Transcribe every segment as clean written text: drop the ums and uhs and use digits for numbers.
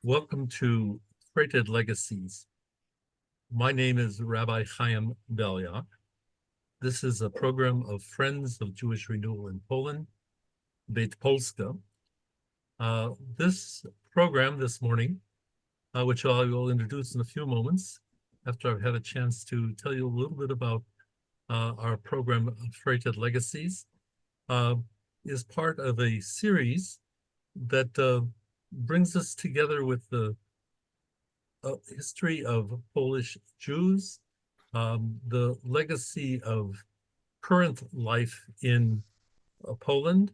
Welcome to Freighted Legacies. My name is Rabbi Chaim Belyak. This is a program of Friends of Jewish Renewal in Poland, Beit Polska. This program this morning, which I will introduce in a few moments, after I've had a chance to tell you a little bit about our program of Freighted Legacies, is part of a series that brings us together with the history of Polish Jews, the legacy of current life in Poland,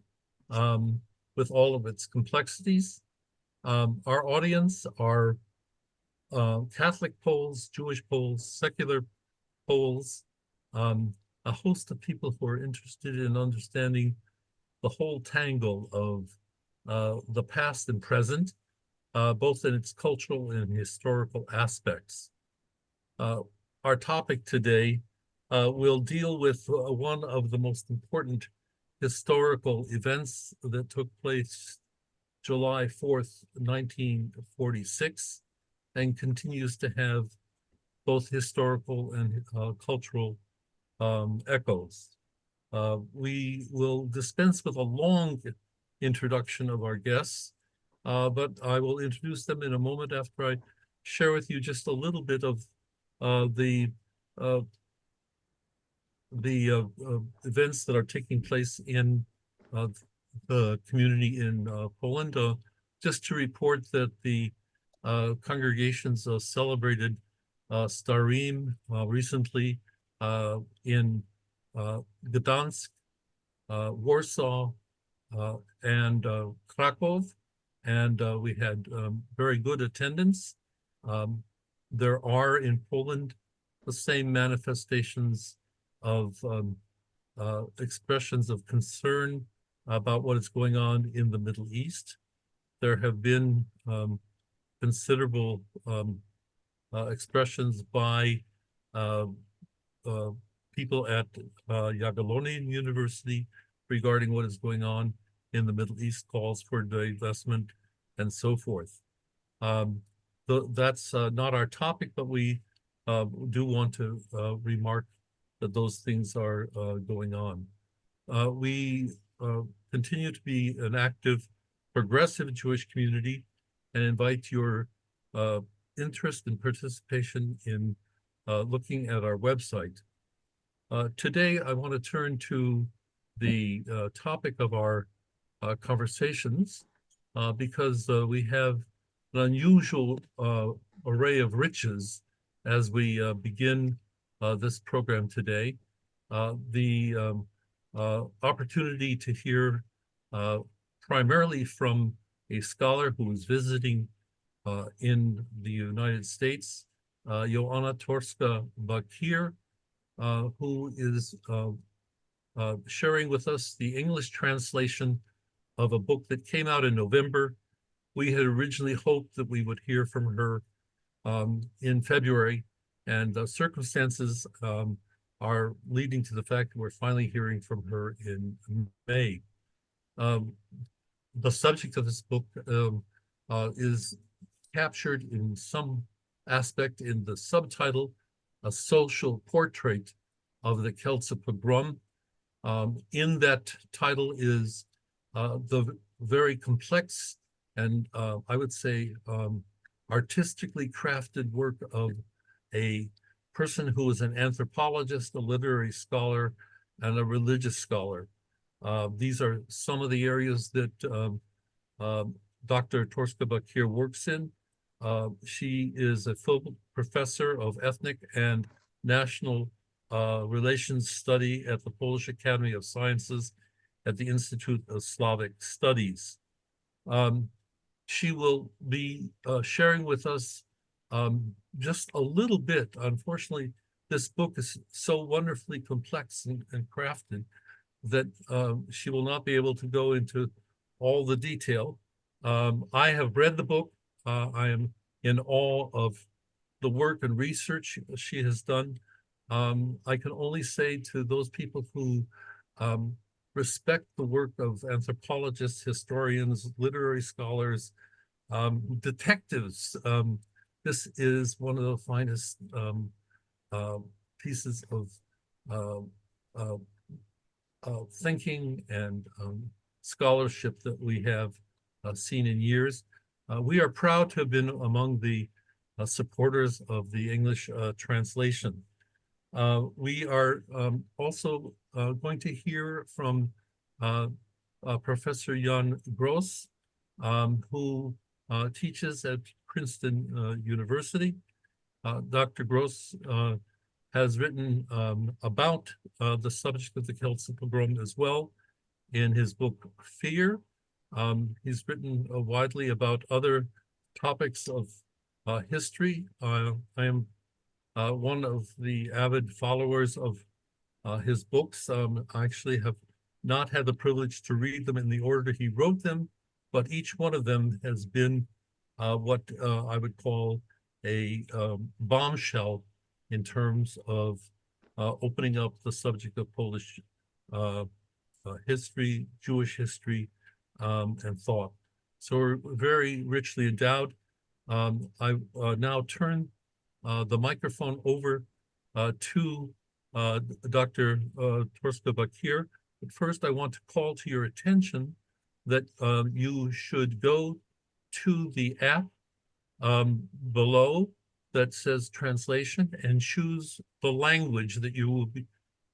with all of its complexities. Our audience are Catholic Poles, Jewish Poles, secular Poles, a host of people who are interested in understanding the whole tangle of the past and present, both in its cultural and historical aspects. Our topic today will deal with one of the most important historical events that took place July 4th, 1946, and continues to have both historical and cultural echoes. We will dispense with a long introduction of our guests, but I will introduce them in a moment after I share with you just a little bit of the events that are taking place in the community in Poland. Just to report that the congregations celebrated Starim recently in Gdansk, Warsaw, and Krakow, and we had very good attendance. There are in Poland the same manifestations of expressions of concern about what is going on in the Middle East. There have been considerable expressions by people at Jagiellonian University regarding what is going on in the Middle East, calls for divestment, and so forth. That's not our topic, but we do want to remark that those things are going on. We continue to be an active, progressive Jewish community and invite your interest and participation in looking at our website. Today, I want to turn to the topic of our conversations because we have an unusual array of riches as we begin this program today. The opportunity to hear primarily from a scholar who is visiting in the United States, Joanna Tokarska-Bakir, who is sharing with us the English translation of a book that came out in November. We had originally hoped that we would hear from her in February, and the circumstances are leading to the fact that we're finally hearing from her in May. The subject of this book is captured in some aspect in the subtitle, A Social Portrait of the Kielce Pogrom. In that title is the very complex and I would say artistically crafted work of a person who is an anthropologist, a literary scholar, and a religious scholar. These are some of the areas that Dr. Tokarska-Bakir works in. She is a full professor of ethnic and national relations study at the Polish Academy of Sciences at the Institute of Slavic Studies. She will be sharing with us just a little bit. Unfortunately, this book is so wonderfully complex and crafted that she will not be able to go into all the detail. I have read the book. I am in awe of the work and research she has done. I can only say to those people who respect the work of anthropologists, historians, literary scholars, Detectives. This is one of the finest pieces of uh, thinking and scholarship that we have seen in years. We are proud to have been among the supporters of the English translation. We are also going to hear from Professor Jan Gross, who teaches at Princeton University. Dr. Gross has written about the subject of the Kielce Pogrom as well in his book Fear. He's written widely about other topics of history. I am one of the avid followers of his books. I actually have not had the privilege to read them in the order he wrote them, but each one of them has been what I would call a bombshell in terms of opening up the subject of Polish history, Jewish history, and thought. So we're very richly endowed. I now turn the microphone over to Dr. Tokarska-Bakir. But first, I want to call to your attention that you should go to the app below that says translation and choose the language that you will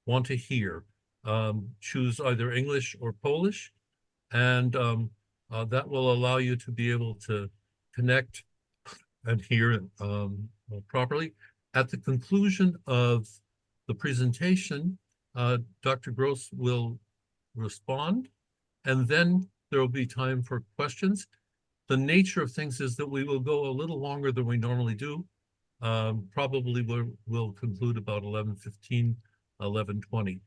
want to hear. Choose either English or Polish, and that will allow you to be able to connect and hear properly. At the conclusion of the presentation, Dr. Gross will respond, and then there will be time for questions. The nature of things is that we will go a little longer than we normally do. Probably we'll conclude about 11:15, 11:20.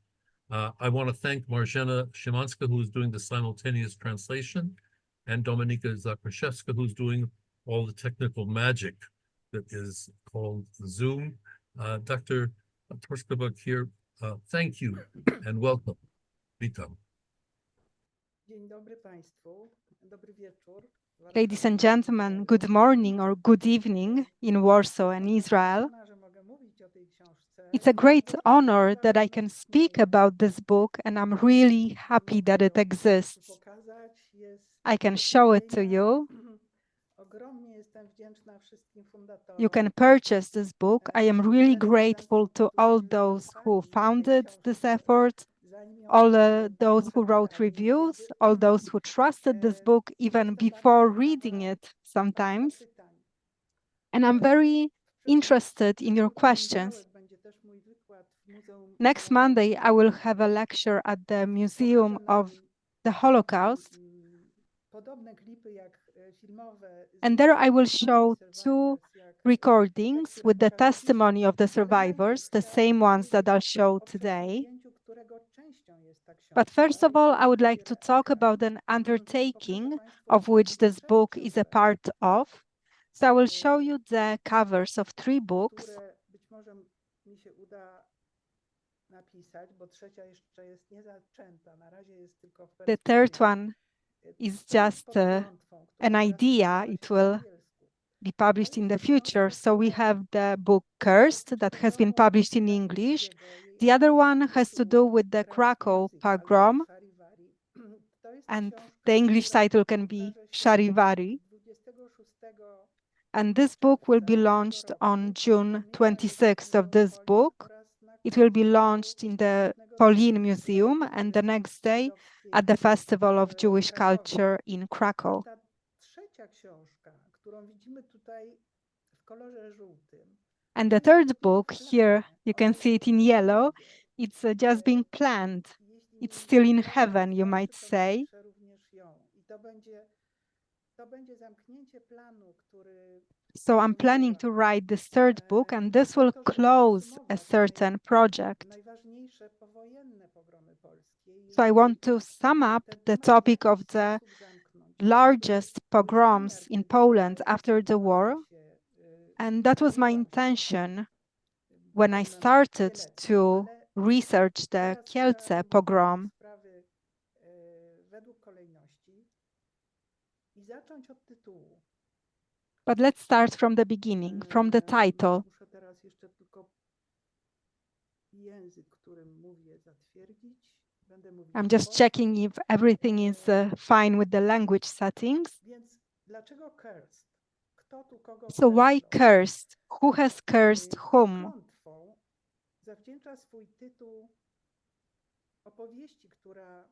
I want to thank Marzena Szymanska, who is doing the simultaneous translation, and Dominika Zakraszewska, who's doing all the technical magic that is called Zoom. Dr. Tokarska-Bakir, thank you and welcome. Witam. Dzień dobry Państwu, dobry wieczór. Ladies and gentlemen, good morning or good evening in Warsaw and Israel. It's a great honor that I can speak about this book, and I'm really happy that it exists. I can show it to you. You can purchase this book. I am really grateful to all those who founded this effort, all those who wrote reviews, all those who trusted this book even before reading it sometimes. And I'm very interested in your questions. Next Monday, I will have a lecture at the Museum of the Holocaust. And there I will show two recordings with the testimony of the survivors, the same ones that I'll show today. But first of all, I would like to talk about an undertaking of which this book is a part of. So I will show you the covers of three books. The third one is just an idea. It will be published in the future. So we have the book Cursed that has been published in English. The other one has to do with the Krakow pogrom, and the English title can be Charivari. And this book will be launched on June 26th of this book. It will be launched in the Polin Museum and the next day at the Festival of Jewish Culture in Krakow. And the third book here, you can see it in yellow, it's just being planned. It's still in heaven, you might say. So I'm planning to write this third book, and this will close a certain project. So I want to sum up the topic of the largest pogroms in Poland after the war. And that was my intention when I started to research the Kielce pogrom. But let's start from the beginning, from the title. Muszę teraz jeszcze tylko język, którym mówię, zatwierdzić. Będę mówić I'm po just polsku. checking if everything is fine with the language settings. Więc dlaczego cursed? Kto tu kogo So why przeklął? cursed? Who has cursed whom? Klątwą zawdzięcza swój tytuł opowieści, która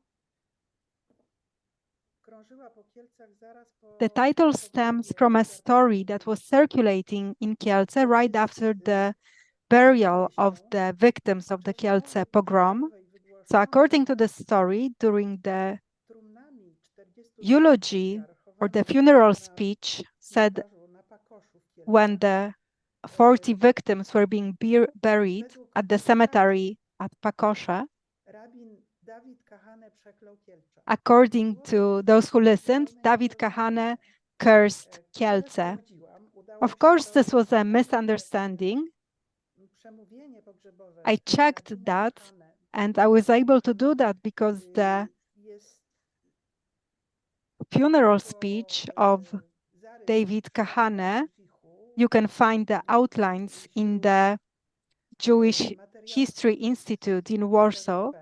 krążyła po Kielcach zaraz po The title pogromie stems from a story that was circulating in Kielce right after the burial of the victims of the Kielce Pogrom. So according to the story, during the trumnami 40 eulogy or the funeral speech said when the 40 victims were being buried at the cemetery at Pakosza, rabin Dawid Kahane przeklął Kielce. according to those who listened, David Kahane cursed Kielce. Of course, this was a misunderstanding. Przemówienie pogrzebowe I checked that, and I was able to do that because the jest funeral speech of David Kahane, you can find the outlines in the Jewish History Institute in Warsaw.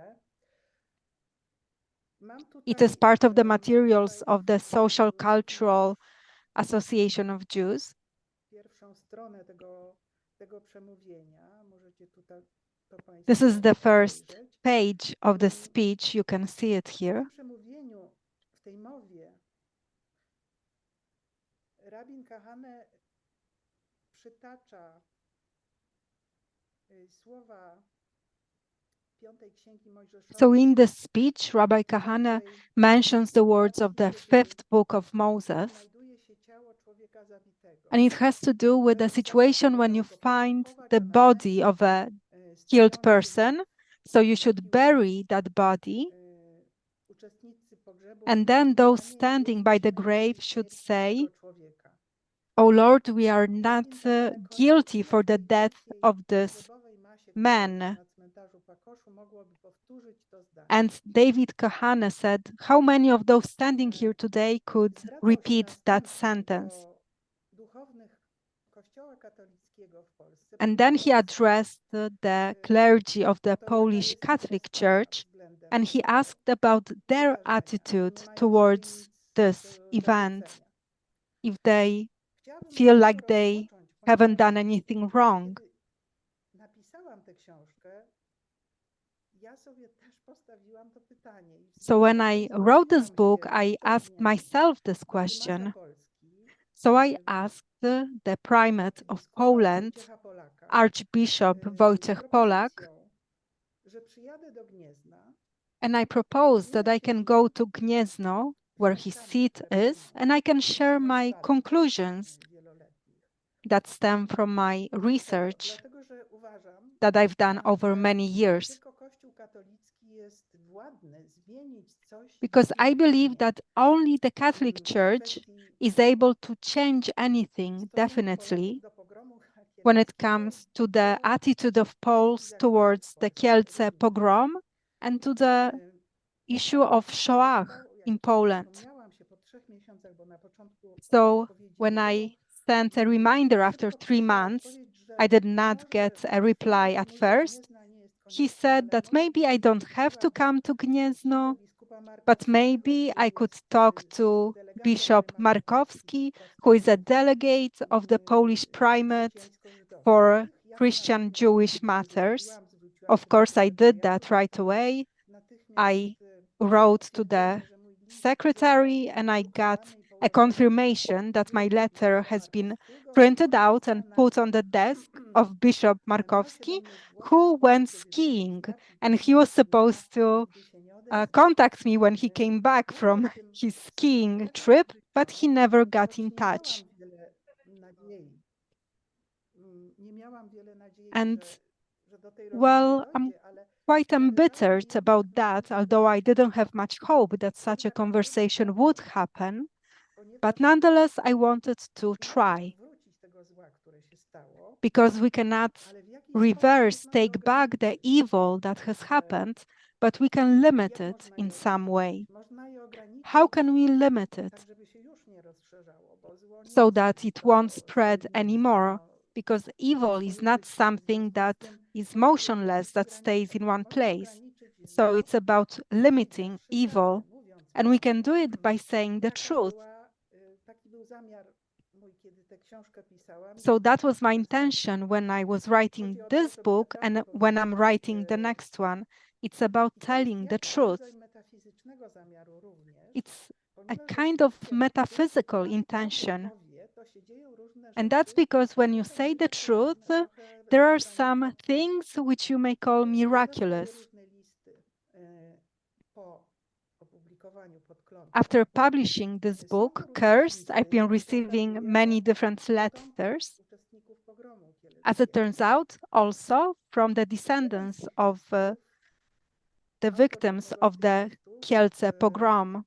It is part of the materials of the Social Cultural Association of Jews. pierwszą stronę tego przemówienia. Możecie tutaj to państwo This is the first obejrzeć. page of the speech. You can see it W here. tym przemówieniu, w tej mowie, rabin Kahane przytacza słowa Piątej Księgi Mojżeszowej, So in this speech, Rabbi Kahane mentions the words of the fifth book of Moses, znajduje się ciało człowieka zabitego. and it has to do with the situation when you find the body of a killed person. So you should bury that body, Uczestnicy pogrzebu and then those zdaniem standing by the jesteśmy grave winni should śmierci say, tego człowieka. "Oh Lord, we are not guilty for the death of this man." And David Kahane said, how many of those standing here today could repeat that sentence? And then he addressed the clergy of the Polish Catholic Church, and he asked about their attitude towards this event, if they feel like they haven't done anything wrong. So when I wrote this book, I asked myself this question. So I asked the primate of Poland, Archbishop Wojciech Polak, and I proposed that I can go to Gniezno, where his seat is, and I can share my conclusions that stem from my research that I've done over many years. Because I believe that only the Catholic Church is able to change anything, definitely, when it comes to the attitude of Poles towards the Kielce pogrom and to the issue of Shoah in Poland. So when I sent a reminder after 3 months, I did not get a reply at first. He said that maybe I don't have to come to Gniezno, but maybe I could talk to Bishop Markowski, who is a delegate of the Polish primate for Christian Jewish matters. Of course, I did that right away. I wrote to the secretary and I got a confirmation that my letter has been printed out and put on the desk of Bishop Markowski, who went skiing, and he was supposed to contact me when he came back from his skiing trip, but he never got in touch. And well, I'm quite embittered about that, although I didn't have much hope that such a conversation would happen. But nonetheless, I wanted to try, because we cannot reverse, take back the evil that has happened, but we can limit it in some way. How can we limit it? so that it won't spread anymore, because evil is not something that is motionless, that stays in one place. So it's about limiting evil, and we can do it by saying the truth. So that was my intention when I was writing this book, and when I'm writing the next one. It's about telling the truth. It's a kind of metaphysical intention. And that's because when you say the truth, there are some things which you may call miraculous. After publishing this book, Cursed, I've been receiving many different letters. As it turns out, also from the descendants of the victims of the Kielce Pogrom.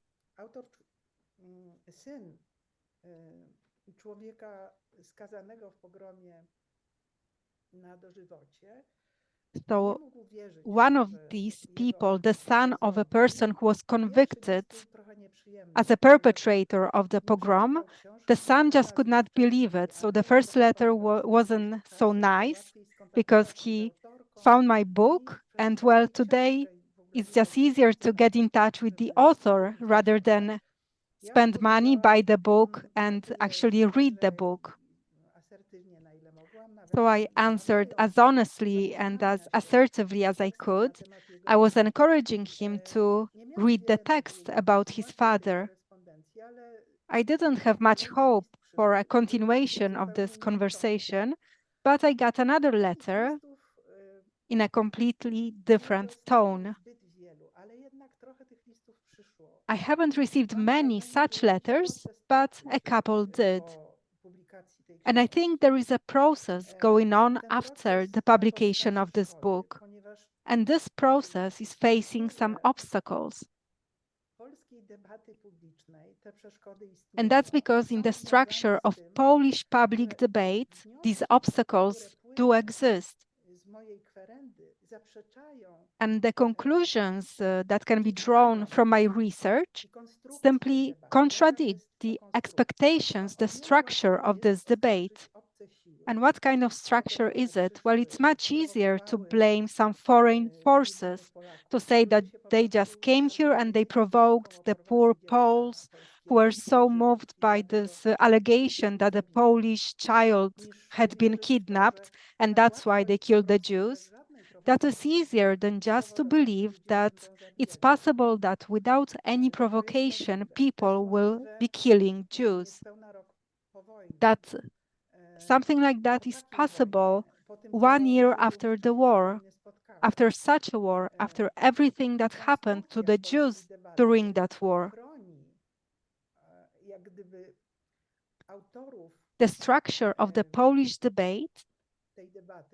So one of these people, the son of a person who was convicted as a perpetrator of the pogrom, the son just could not believe it. So the first letter wasn't so nice, because he found my book, and well, today it's just easier to get in touch with the author rather than spend money, buy the book, and actually read the book. So I answered as honestly and as assertively as I could. I was encouraging him to read the text about his father. I didn't have much hope for a continuation of this conversation, but I got another letter in a completely different tone. I haven't received many such letters, but a couple did. And I think there is a process going on after the publication of this book. And this process is facing some obstacles. And that's because in the structure of Polish public debate, these obstacles do exist. And the conclusions that can be drawn from my research simply contradict the expectations, the structure of this debate. And what kind of structure is it? Well, it's much easier to blame some foreign forces, to say that they just came here and they provoked the poor Poles who were so moved by this allegation that a Polish child had been kidnapped, and that's why they killed the Jews. That is easier than just to believe that it's possible that without any provocation, people will be killing Jews. That something like that is possible 1 year after the war, after such a war, after everything that happened to the Jews during that war. The structure of the Polish debate,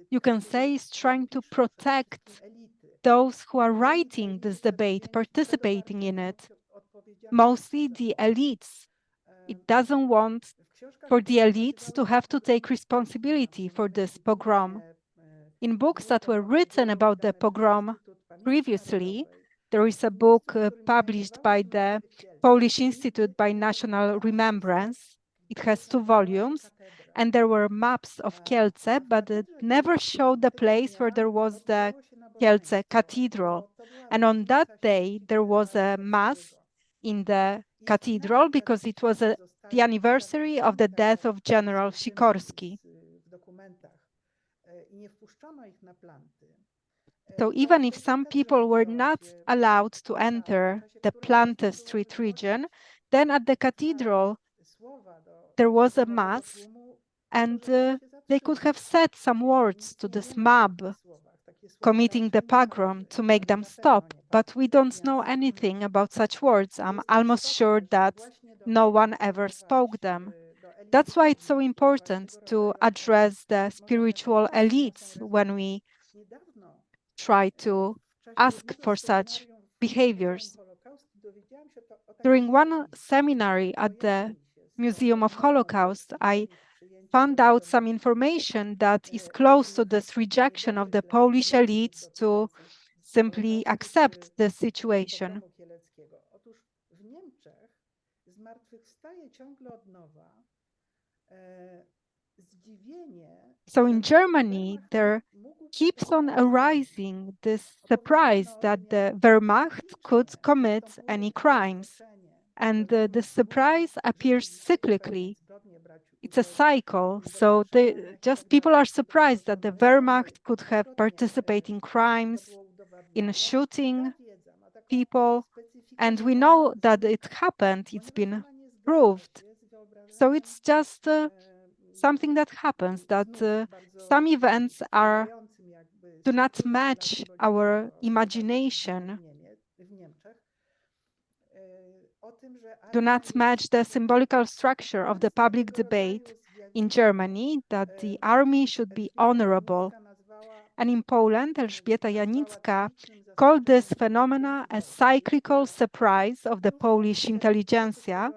you can say, is trying to protect those who are writing this debate, participating in it, mostly the elites. It doesn't want for the elites to have to take responsibility for this pogrom. In books that were written about the pogrom previously, there is a book published by the Polish Institute by National Remembrance. It has 2 volumes, and there were maps of Kielce, but it never showed the place where there was the Kielce Cathedral. And on that day, there was a mass in the cathedral because it was the anniversary of the death of General Sikorski. So even if some people were not allowed to enter the Planty Street region, then at the cathedral there was a mass, and they could have said some words to this mob committing the pogrom to make them stop, but we don't know anything about such words. I'm almost sure that no one ever spoke them. That's why it's so important to address the spiritual elites when we try to ask for such behaviors. During one seminary at the Museum of Holocaust, I found out some information that is close to this rejection of the Polish elites to simply accept the situation. zmartwychwstaje ciągle od nowa zdziwienie. So in Germany, there keeps on arising this surprise that the Wehrmacht could commit any crimes. And the surprise appears cyclically. It's a cycle. So people are surprised that the Wehrmacht could have participated in crimes, in shooting people. And we know that it happened. It's been proved. So it's just something that happens, that some events do not match our imagination, do not match the symbolical structure of the public debate in Germany, that the army should be honorable. And in Poland, Elżbieta Janicka called this phenomena a cyclical surprise of the Polish intelligentsia,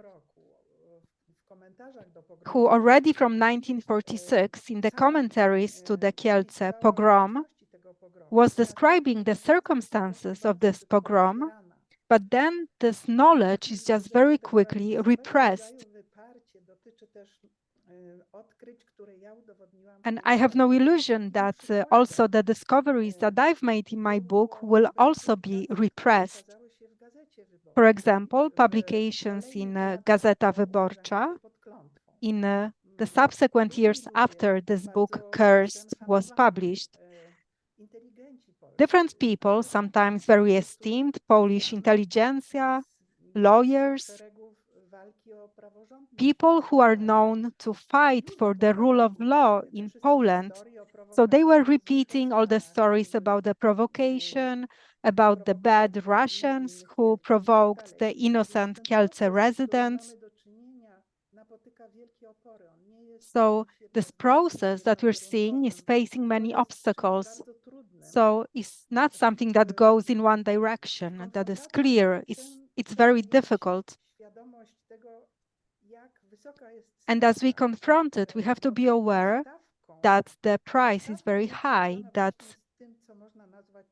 who already from 1946, in the commentaries to the Kielce Pogrom, was describing the circumstances of this pogrom, but then this knowledge is just very quickly repressed. And I have no illusion that also the discoveries that I've made in my book will also be repressed. For example, publications in Gazeta Wyborcza, in the subsequent years after this book, Cursed, was published. Different people, sometimes very esteemed Polish intelligentsia, lawyers, people who are known to fight for the rule of law in Poland. So they were repeating all the stories about the provocation, about the bad Russians who provoked the innocent Kielce residents. So this process that we're seeing is facing many obstacles. So it's not something that goes in one direction, that is clear. It's very difficult. And as we confront it, we have to be aware that the price is very high, that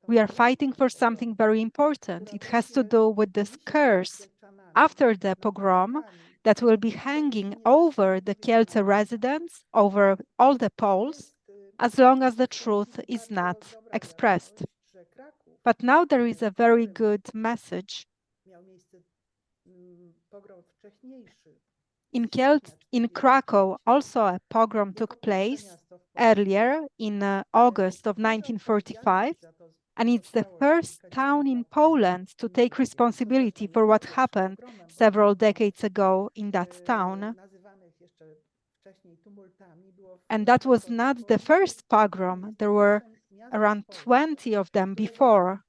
we are fighting for something very important. It has to do with this curse after the pogrom that will be hanging over the Kielce residents, over all the Poles, as long as the truth is not expressed. But now there is a very good message. In Krakow, also a pogrom took place earlier in August of 1945, and it's the first town in Poland to take responsibility for what happened several decades ago in that town. And that was not the first pogrom. There were around 20 of them before.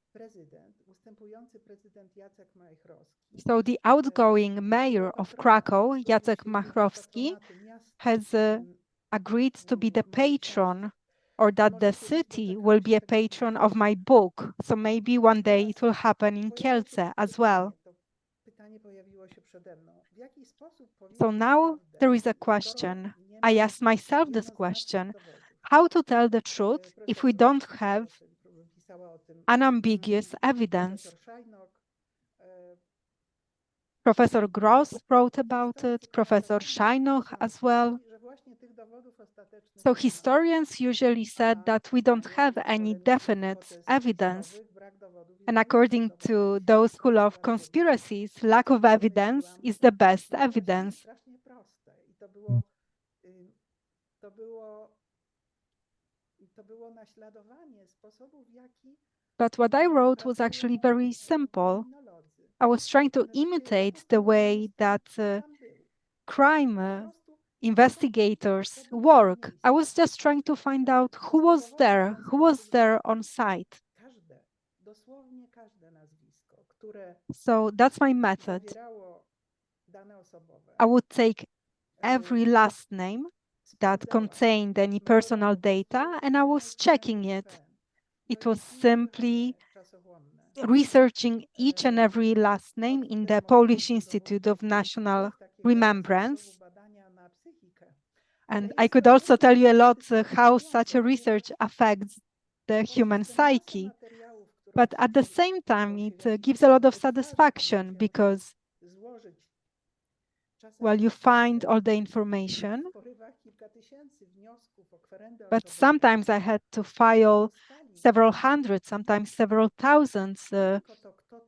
So the outgoing mayor of Krakow, Jacek Machrowski, has agreed to be the patron, or that the city will be a patron of my book. So maybe one day it will happen in Kielce as well. So now there is a question. I asked myself this question: how to tell the truth if we don't have unambiguous evidence? Professor Gross wrote about it, Professor Schajnoch as well. So historians usually said that we don't have any definite evidence. And according to those who love conspiracies, lack of evidence is the best evidence. But what I wrote was actually very simple. I was trying to imitate the way that crime investigators work. I was just trying to find out who was there on site. So that's my method. I would take every last name that contained any personal data, and I was checking it. It was simply researching each and every last name in the Polish Institute of National Remembrance. And I could also tell you a lot how such a research affects the human psyche. But at the same time, it gives a lot of satisfaction, because well, you find all the information, w porywach kilka tysięcy wniosków o kwerendę but osobową. sometimes I had to file several hundred, sometimes several thousands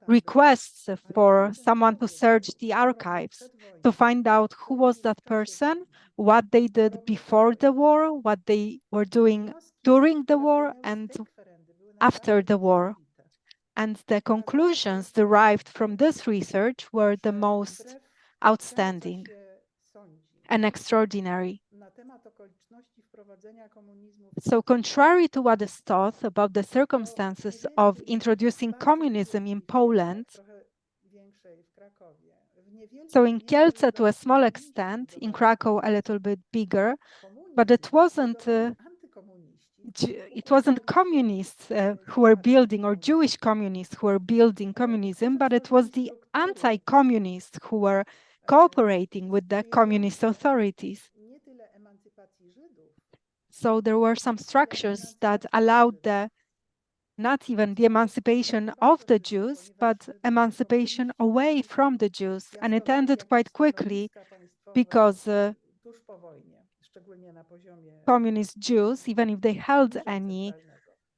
requests for someone to search the archives to find out who was that person, what they did before the war, what they were doing during the war and after the war. And the conclusions derived from this research were the most outstanding and extraordinary. So contrary to what is thought about the circumstances of introducing communism in Poland, so in Kielce to a small extent, in Krakow a little bit bigger, but it wasn't communists who were building, or Jewish communists who were building communism, but it was the anti-communists who were cooperating with the communist authorities. So there were some structures that allowed not even the emancipation of the Jews, but emancipation away from the Jews. And it ended quite quickly because communist Jews, even if they held any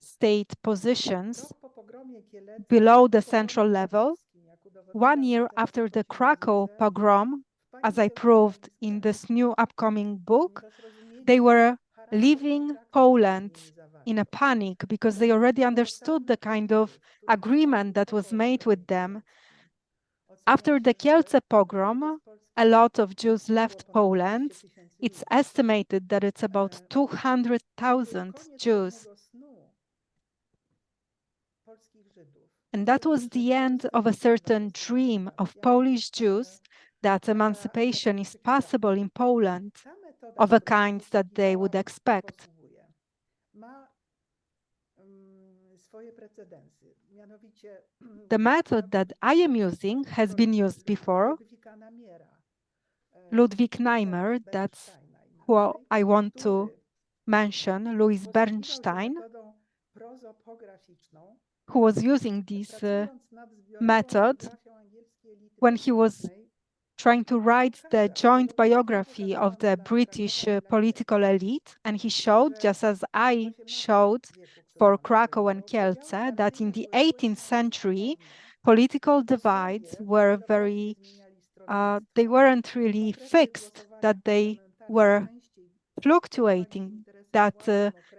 state positions below the central level, 1 year after the Krakow pogrom, as I proved in this new upcoming book, they were leaving Poland in a panic because they already understood the kind of agreement that was made with them. After the Kielce pogrom, a lot of Jews left Poland. It's estimated that it's about 200,000 Jews. And that was the end of a certain dream of Polish Jews that emancipation is possible in Poland of a kind that they would expect. The method that I am using has been used before. Ludwig Neimer, that's who I want to mention, Louis Bernstein, who was using this method when he was trying to write the joint biography of the British political elite. And he showed, just as I showed for Krakow and Kielce, that in the 18th century, political divides were they weren't really fixed, that they were fluctuating, that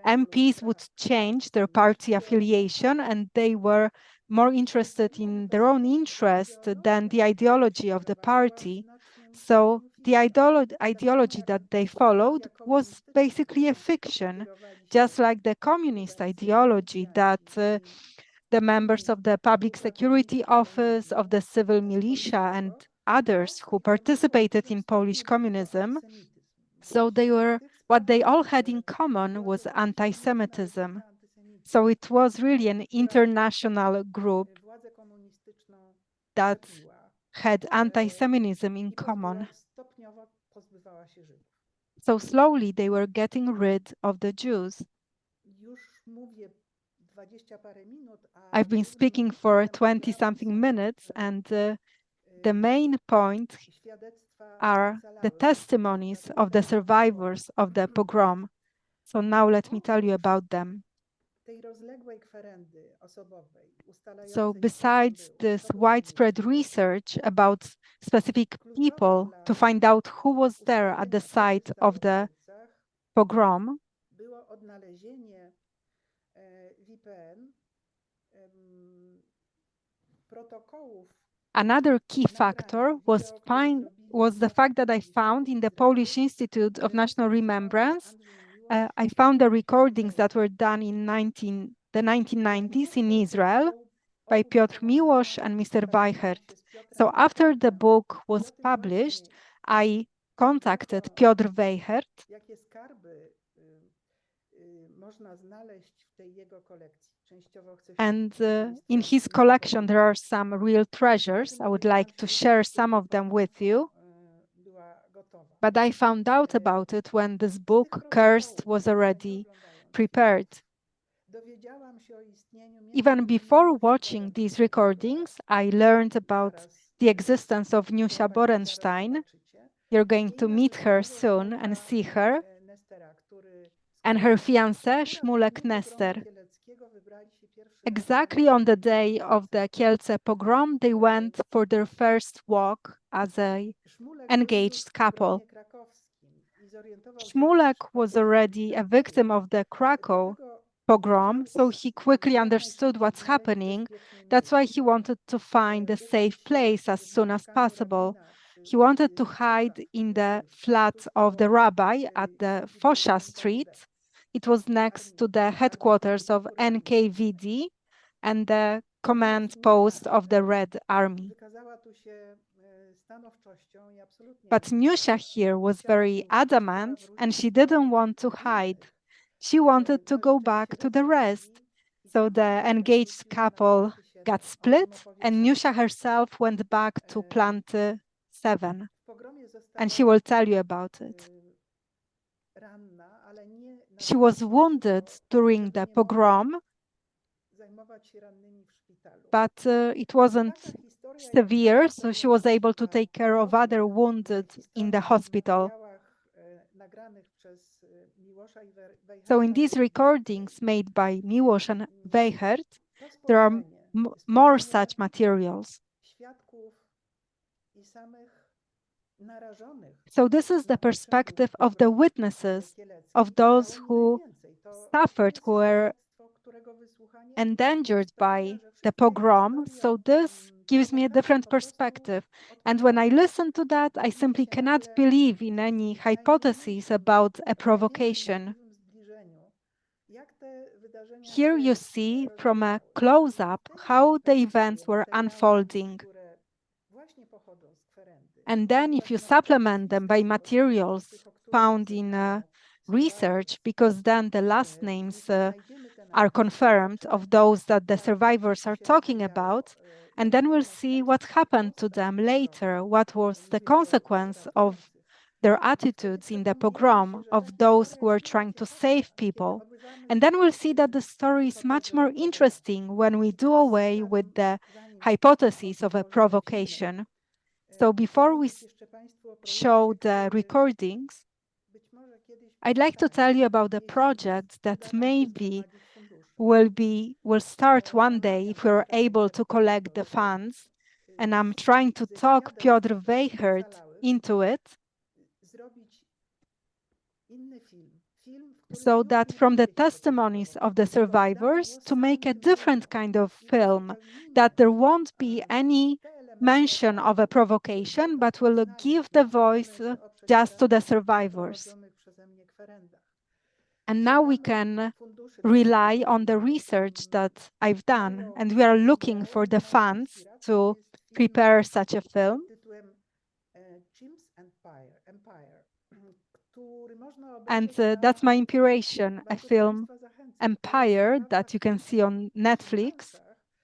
MPs would change their party affiliation and they were more interested in their own interest than the ideology of the party. So the ideology that they followed was basically a fiction, just like the communist ideology that the members of the Public Security Office, of the civil militia and others who participated in Polish communism. So what they all had in common was anti-Semitism. So it was really an international group that had anti-Semitism in common. So slowly they were getting rid of the Jews. I've been speaking for 20-something minutes, and the main point are the testimonies of the survivors of the pogrom. So now let me tell you about them. So besides this widespread research about specific people to find out who was there at the site of the pogrom, another key factor was the fact that I found in the Polish Institute of National Remembrance, I found the recordings that were done in the 1990s in Israel by Piotr Miłosz and Mr. Weichert. So after the book was published, I contacted Piotr Weichert. And in his collection, there are some real treasures. I would like to share some of them with you. But I found out about it when this book, Cursed, was already prepared. Even before watching these recordings, I learned about the existence of Nusia Borenstein, You're going to meet her soon and see her. And her fiancé, Szmulek Nester. Exactly on the day of the Kielce Pogrom, they went for their first walk as an engaged couple. Szmulek was already a victim of the Krakow pogrom, so he quickly understood what's happening. That's why he wanted to find a safe place as soon as possible. He wanted to hide in the flat of the rabbi at the Fosha Street. It was next to the headquarters of NKVD and the command post of the Red Army. But Niusia here was very adamant, and she didn't want to hide. She wanted to go back to the rest. So the engaged couple got split, and Niusia herself went back to Plant 7. And she will tell you about it. She was wounded during the pogrom, but it wasn't severe, so she was able to take care of other wounded in the hospital. So in these recordings made by Miłosz and Weichert, there are more such materials. So this is the perspective of the witnesses, of those who suffered, who were endangered by the pogrom. So this gives me a different perspective. And when I listen to that, I simply cannot believe in any hypotheses about a provocation. Here you see from a close-up how the events were unfolding. And then if you supplement them by materials found in research, because then the last names are confirmed of those that the survivors are talking about, and then we'll see what happened to them later, what was the consequence of their attitudes in the pogrom, of those who were trying to save people. And then we'll see that the story is much more interesting when we do away with the hypothesis of a provocation. So before we show the recordings, I'd like to tell you about a project that maybe will start one day if we're able to collect the funds. And I'm trying to talk Piotr Weichert into it, so that from the testimonies of the survivors to make a different kind of film, that there won't be any mention of a provocation, but will give the voice just to the survivors. And now we can rely on the research that I've done, and we are looking for the funds to prepare such a film. And that's my inspiration, a film, Empire, that you can see on Netflix,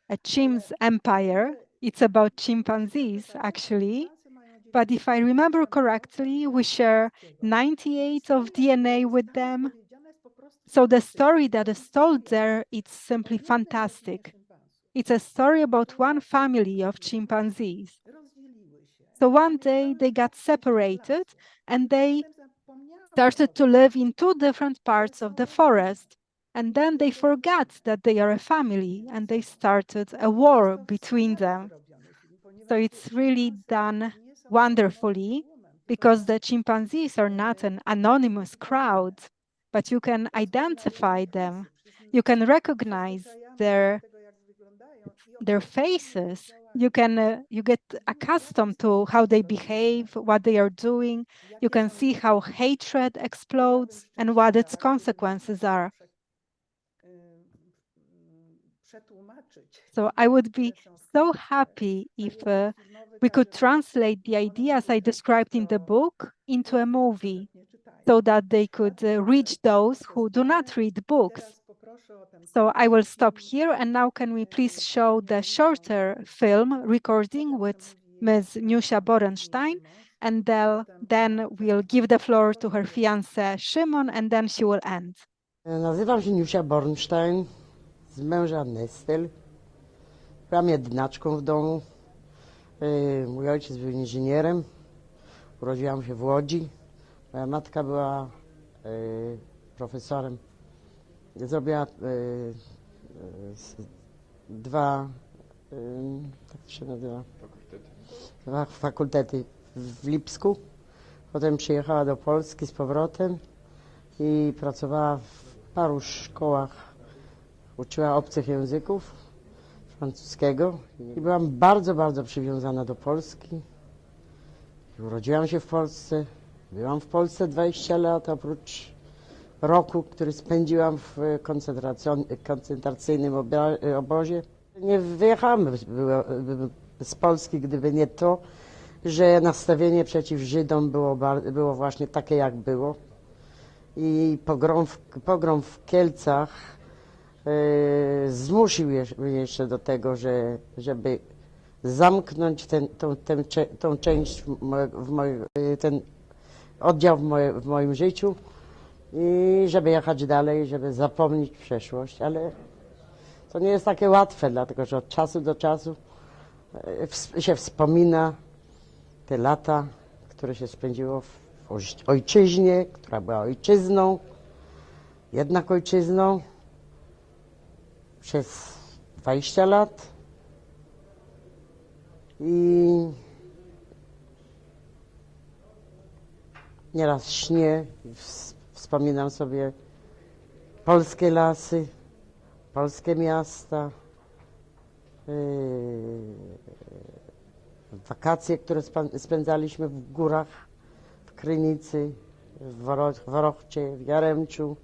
a chimps empire. It's about chimpanzees, actually. But if I remember correctly, we share 98 of DNA with them. So the story that is told there, it's simply fantastic. It's a story about one family of chimpanzees. So one day they got separated and they started to live in two different parts of the forest. And then they forgot that they are a family and they started a war between them. So it's really done wonderfully, because the chimpanzees are not an anonymous crowd, but you can identify them. You can recognize their faces. You get accustomed to how they behave, what they are doing. You can see how hatred explodes and what its consequences are. So I would be so happy if we could translate the ideas I described in the book into a movie, so that they could reach those who do not read books. So I will stop here, and now can we please show the shorter film recording with Ms. Niusia Borenstein, and then we'll give the floor to her fiancé Szymon, and then she will end. Nazywam się Niusia Borenstein, z męża Nestel. Byłam jednaczką w domu. Mój ojciec był inżynierem. Urodziłam się w Łodzi. Moja matka była profesorem. Zrobiła dwa, tak to się nazywa, dwa fakultety w Lipsku. Potem przyjechała do Polski z powrotem i pracowała w paru szkołach. Uczyła obcych języków, francuskiego. I byłam bardzo, bardzo przywiązana do Polski. Urodziłam się w Polsce. Byłam w Polsce 20 lat, oprócz roku, który spędziłam w koncentracyjnym obozie. Nie wyjechałam z Polski, gdyby nie to, że nastawienie przeciw Żydom było właśnie takie, jak było. I pogrom w Kielcach zmusił mnie jeszcze do tego, żeby zamknąć tą część, ten oddział w moim życiu i żeby jechać dalej, żeby zapomnieć przeszłość, ale to nie jest takie łatwe, dlatego że od czasu do czasu się wspomina te lata, które się spędziło w ojczyźnie, która była ojczyzną, jednak ojczyzną przez 20 lat i nieraz śnię, wspominam sobie polskie lasy, polskie miasta, wakacje, które spędzaliśmy w górach, w Krynicy, w Worochcie, w Jaremczu,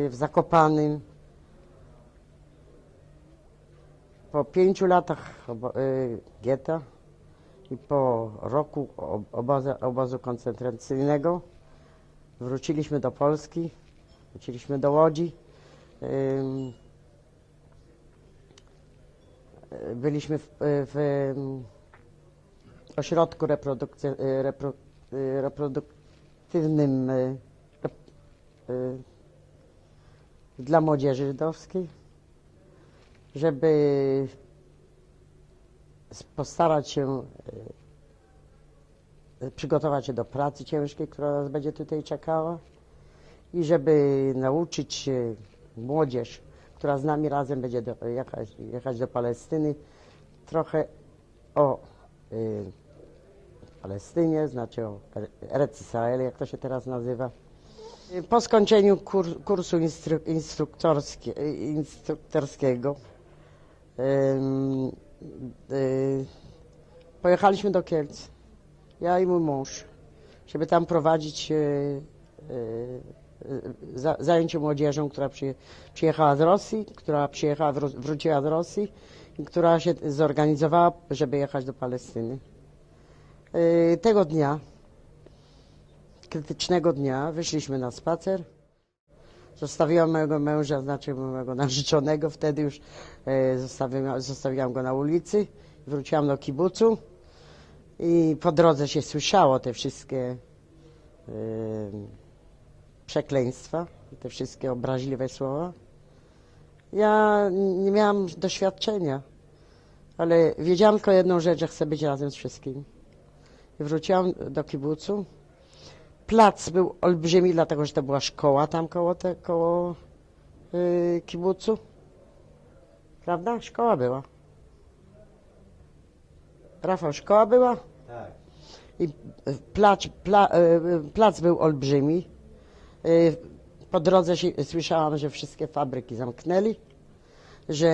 w Zakopanym. Po 5 latach getta i po roku obozu koncentracyjnego wróciliśmy do Polski, wróciliśmy do Łodzi. Byliśmy w ośrodku reproduktywnym dla młodzieży żydowskiej, żeby postarać się przygotować się do pracy ciężkiej, która nas będzie tutaj czekała i żeby nauczyć młodzież, która z nami razem będzie jechać do Palestyny, trochę o Palestynie, znaczy o Eretz Israel, jak to się teraz nazywa. Po skończeniu kursu instruktorskiego pojechaliśmy do Kielc, ja i mój mąż, żeby tam prowadzić zajęcie młodzieżą, która przyjechała z Rosji, wróciła z Rosji i która się zorganizowała, żeby jechać do Palestyny. Tego dnia, krytycznego dnia, wyszliśmy na spacer. Zostawiłam mojego męża, znaczy mojego narzeczonego, wtedy już zostawiłam go na ulicy, wróciłam do kibucu i po drodze się słyszało te wszystkie przekleństwa, te wszystkie obraźliwe słowa. Ja nie miałam doświadczenia, ale wiedziałam tylko jedną rzecz, że chcę być razem z wszystkimi. I wróciłam do kibucu. Plac był olbrzymi, dlatego że to była szkoła tam koło kibucu. Prawda? Szkoła była. Rafał, szkoła była? Tak. I plac był olbrzymi. Po drodze słyszałam, że wszystkie fabryki zamknęli, że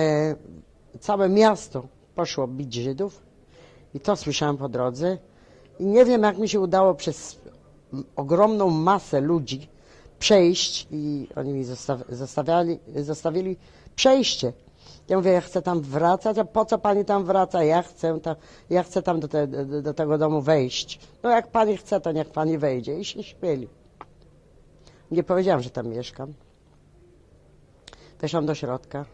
całe miasto poszło bić Żydów. I to słyszałam po drodze. I nie wiem, jak mi się udało przez ogromną masę ludzi przejść i oni mi zostawili przejście. Ja mówię, ja chcę tam wracać, a po co pani tam wraca? Ja chcę tam do tego domu wejść. No jak pani chce, to niech pani wejdzie. I się śmieli. Nie powiedziałam, że tam mieszkam. Weszłam do środka,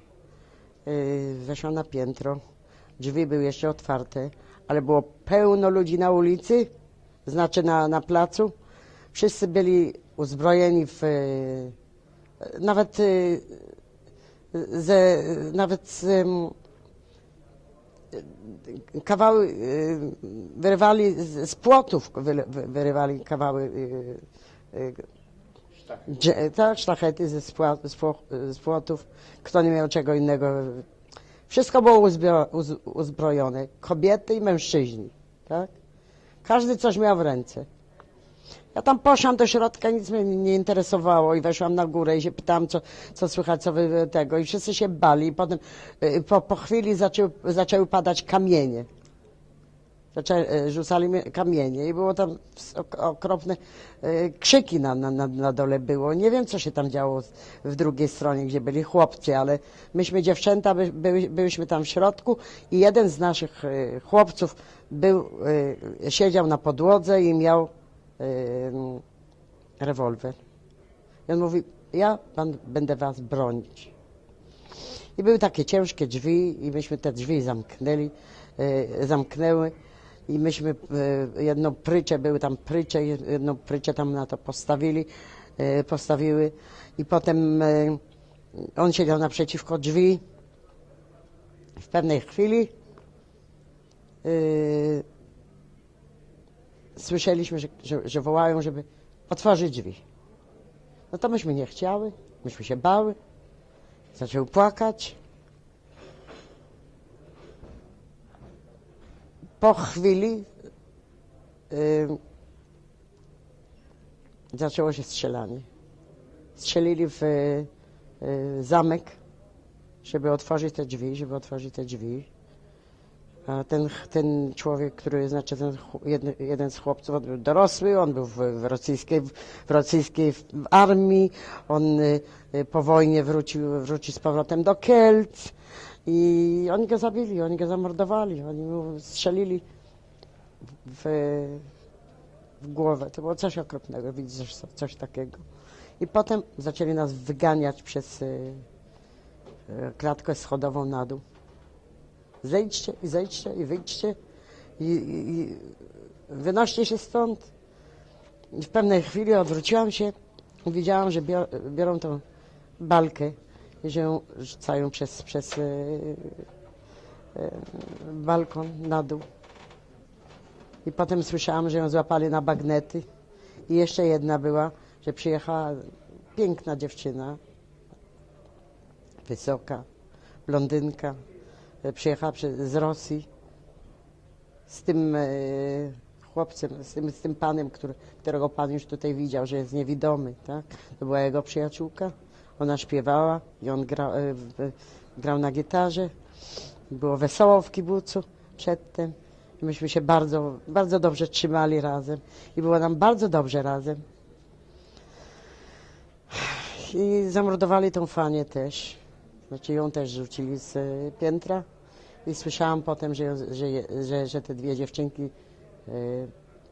weszłam na piętro, drzwi były jeszcze otwarte, ale było pełno ludzi na ulicy, znaczy na placu. Wszyscy byli uzbrojeni nawet kawały wyrywali z płotów, wyrywali kawały, tak, sztachety z płotów. Kto nie miał czego innego. Wszystko było uzbrojone. Kobiety i mężczyźni, tak? Każdy coś miał w ręce. Ja tam poszłam do środka, nic mnie nie interesowało i weszłam na górę i się pytałam, co słychać, co wy tego. I wszyscy się bali. I potem po chwili zaczęły padać kamienie. Rzucali kamienie i było tam okropne krzyki na dole było. Nie wiem, co się tam działo w drugiej stronie, gdzie byli chłopcy, ale myśmy dziewczęta, byliśmy tam w środku i jeden z naszych chłopców siedział na podłodze i miał rewolwer. I on mówi, będę was bronić. I były takie ciężkie drzwi i myśmy te drzwi zamknęły i myśmy jedną pryczę, były tam prycze, jedną pryczę tam na to postawiły i potem on siedział naprzeciwko drzwi. W pewnej chwili słyszeliśmy, że wołają, żeby otworzyć drzwi. No to myśmy nie chciały, myśmy się bały, zaczęły płakać. Po chwili zaczęło się strzelanie. Strzelili w zamek, żeby otworzyć te drzwi. A ten człowiek, jeden z chłopców, on był dorosły, on był w rosyjskiej armii, on po wojnie wrócił z powrotem do Kielc i oni go zabili, oni go zamordowali, oni mu strzelili w głowę. To było coś okropnego, widzisz, coś takiego. I potem zaczęli nas wyganiać przez klatkę schodową na dół. Zejdźcie i wyjdźcie i wynoście się stąd. I w pewnej chwili odwróciłam się i widziałam, że biorą tą balkę i że ją rzucają przez balkon na dół. I potem słyszałam, że ją złapali na bagnety. I jeszcze jedna była, że przyjechała piękna dziewczyna, wysoka, blondynka. Przyjechała z Rosji z tym chłopcem, z tym panem, którego pan już tutaj widział, że jest niewidomy, tak? To była jego przyjaciółka. Ona śpiewała i on grał na gitarze. Było wesoło w kibucu przedtem. I myśmy się bardzo, bardzo dobrze trzymali razem. I było nam bardzo dobrze razem. I zamordowali tą Fanię też. Znaczy ją też rzucili z piętra. I słyszałam potem, że te dwie dziewczynki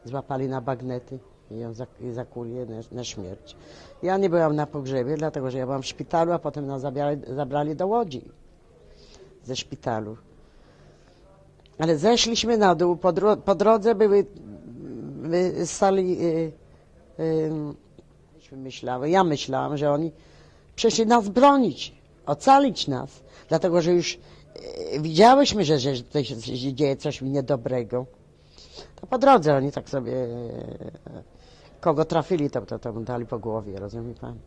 złapali na bagnety i ją zakuli na śmierć. Ja nie byłam na pogrzebie, dlatego że ja byłam w szpitalu, a potem nas zabrali do Łodzi ze szpitalu. Ale zeszliśmy na dół, po drodze były sali, ja myślałam, że oni przyszli nas bronić, ocalić nas, dlatego że już widziałyśmy, że tutaj się dzieje coś niedobrego. To po drodze oni tak sobie, kogo trafili, to mu dali po głowie, rozumie pan?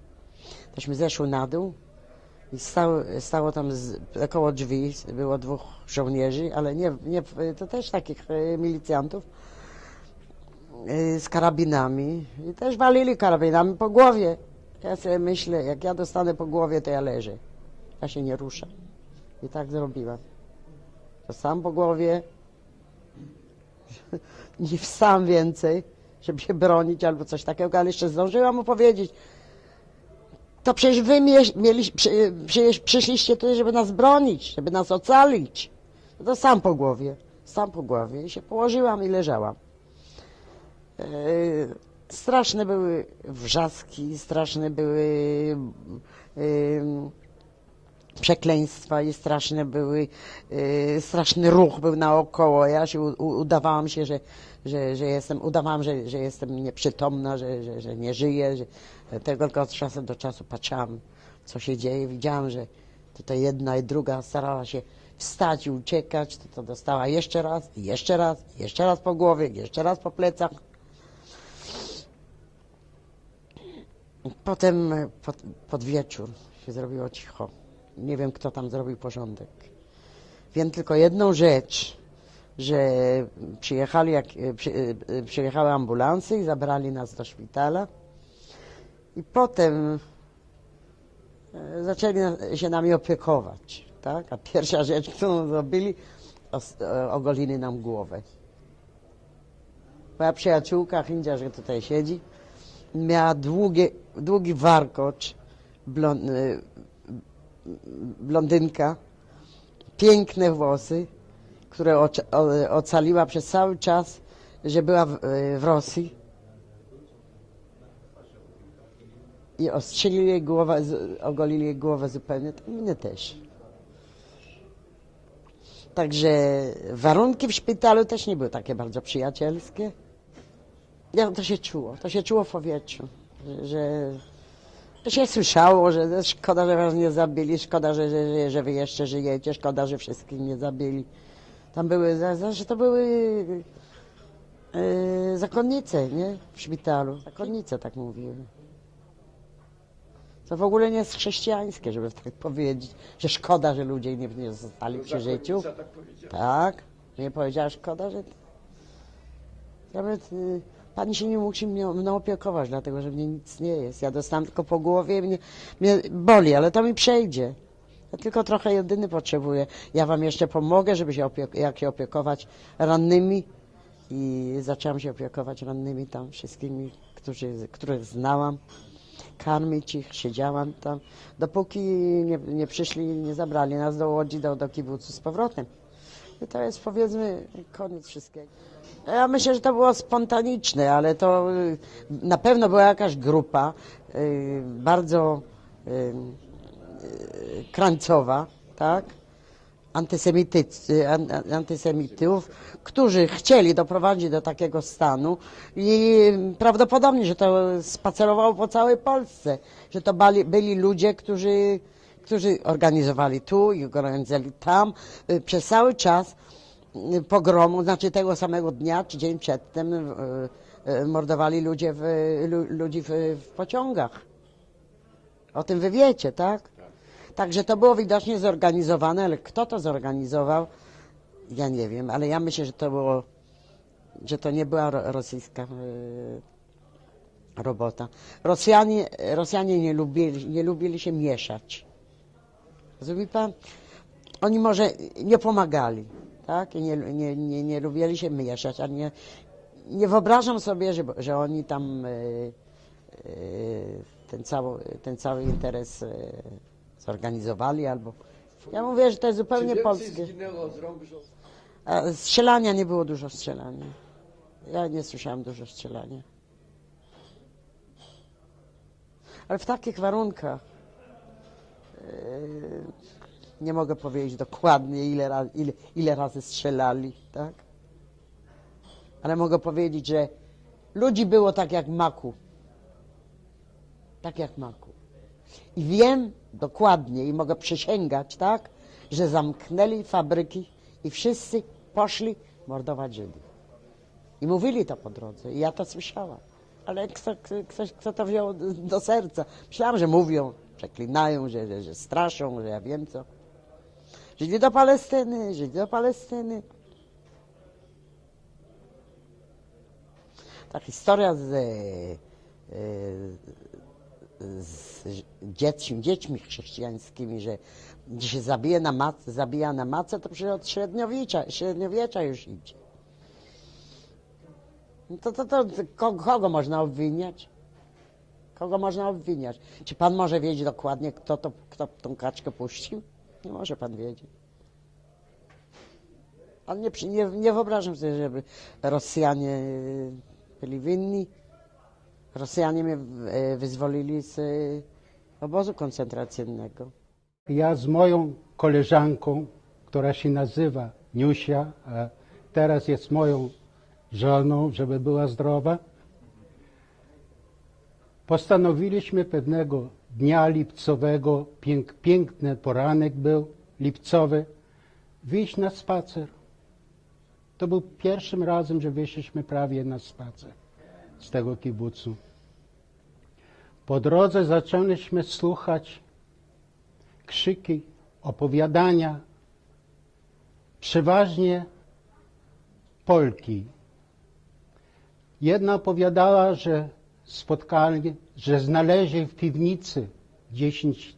Tośmy zeszły na dół i stało tam koło drzwi, było dwóch żołnierzy, ale nie, to też takich milicjantów z karabinami i też walili karabinami po głowie. Ja sobie myślę, jak ja dostanę po głowie, to ja leżę, ja się nie ruszam. I tak zrobiłam. To sam po głowie, nie wstałam więcej, żeby się bronić albo coś takiego, ale jeszcze zdążyłam mu powiedzieć, to przecież wy przyszliście tutaj, żeby nas bronić, żeby nas ocalić. To sam po głowie i się położyłam i leżałam. Straszne były wrzaski, straszne były przekleństwa i straszny ruch był naokoło. Ja się udawałam się, że jestem nieprzytomna, że nie żyję, tylko od czasu do czasu patrzyłam, co się dzieje. Widziałam, że tutaj jedna i druga starała się wstać i uciekać, to dostała jeszcze raz, jeszcze raz, jeszcze raz po głowie, jeszcze raz po plecach. Potem pod wieczór się zrobiło cicho. Nie wiem, kto tam zrobił porządek. Wiem tylko jedną rzecz, że przyjechały ambulansy i zabrali nas do szpitala. I potem zaczęli się nami opiekować, tak? A pierwsza rzecz, którą zrobili, ogolili nam głowę. Moja przyjaciółka Hindzia, że tutaj siedzi, miała długi warkocz, blondynka, piękne włosy, które ocaliła przez cały czas, że była w Rosji. I ostrzelili jej głowę, ogolili jej głowę zupełnie, to mnie też. Także warunki w szpitalu też nie były takie bardzo przyjacielskie. Ja, to się czuło w powietrzu, że się słyszało, że szkoda, że was nie zabili, szkoda, że wy jeszcze żyjecie, szkoda, że wszystkich nie zabili. Tam były, że to były zakonnice, nie? W szpitalu. Zakonnice tak mówiły. To w ogóle nie jest chrześcijańskie, żeby tak powiedzieć, że szkoda, że ludzie nie zostali przy życiu. Tak, nie powiedziała szkoda, że nawet pani się nie musi mną opiekować, dlatego że mnie nic nie jest. Ja dostałam tylko po głowie, mnie boli, ale to mi przejdzie. Ja tylko trochę jedyny potrzebuję. Ja wam jeszcze pomogę, żeby się opiekować rannymi. I zaczęłam się opiekować rannymi tam wszystkimi, których znałam. Karmić ich, siedziałam tam, dopóki nie przyszli, nie zabrali nas do Łodzi, do kibucu z powrotem. I to jest, powiedzmy, koniec wszystkiego. Ja myślę, że to było spontaniczne, ale to na pewno była jakaś grupa bardzo krańcowa, tak? Antysemitów, którzy chcieli doprowadzić do takiego stanu i prawdopodobnie, że to spacerowało po całej Polsce, że to byli ludzie, którzy organizowali tu i organizowali tam przez cały czas pogromu, znaczy tego samego dnia czy dzień przedtem mordowali ludzi w pociągach. O tym wy wiecie, tak? Także to było widocznie zorganizowane, ale kto to zorganizował, ja nie wiem, ale ja myślę, że to nie była rosyjska robota. Rosjanie nie lubili się mieszać. Rozumie pan? Oni może nie pomagali, tak? I nie lubili się mieszać, a nie wyobrażam sobie, że oni tam ten cały interes zorganizowali albo... Ja mówię, że to jest zupełnie polskie. Strzelania nie było dużo strzelania. Ja nie słyszałam dużo strzelania. Ale w takich warunkach nie mogę powiedzieć dokładnie, ile razy strzelali, tak? Ale mogę powiedzieć, że ludzi było tak jak maku. Tak jak maku. I wiem dokładnie i mogę przysięgać, tak, że zamknęli fabryki i wszyscy poszli mordować Żydów. I mówili to po drodze i ja to słyszałam. Ale kto to wziął do serca? Myślałam, że mówią, przeklinają, że straszą, że ja wiem co. Żydzi do Palestyny, Żydzi do Palestyny. Ta historia z dziećmi chrześcijańskimi, że się zabija na macę, to przecież od średniowiecza już idzie. Kogo można obwiniać? Kogo można obwiniać? Czy pan może wiedzieć dokładnie, kto tą kaczkę puścił? Nie może pan wiedzieć. Ale nie wyobrażam sobie, żeby Rosjanie byli winni. Rosjanie mnie wyzwolili z obozu koncentracyjnego. Ja z moją koleżanką, która się nazywa Niusia, a teraz jest moją żoną, żeby była zdrowa, postanowiliśmy pewnego dnia lipcowego, piękny poranek był lipcowy, wyjść na spacer. To był pierwszym razem, że wyszliśmy prawie na spacer z tego kibucu. Po drodze zaczęliśmy słuchać krzyki, opowiadania, przeważnie Polki. Jedna opowiadała, że spotkali, że znaleźli w piwnicy 10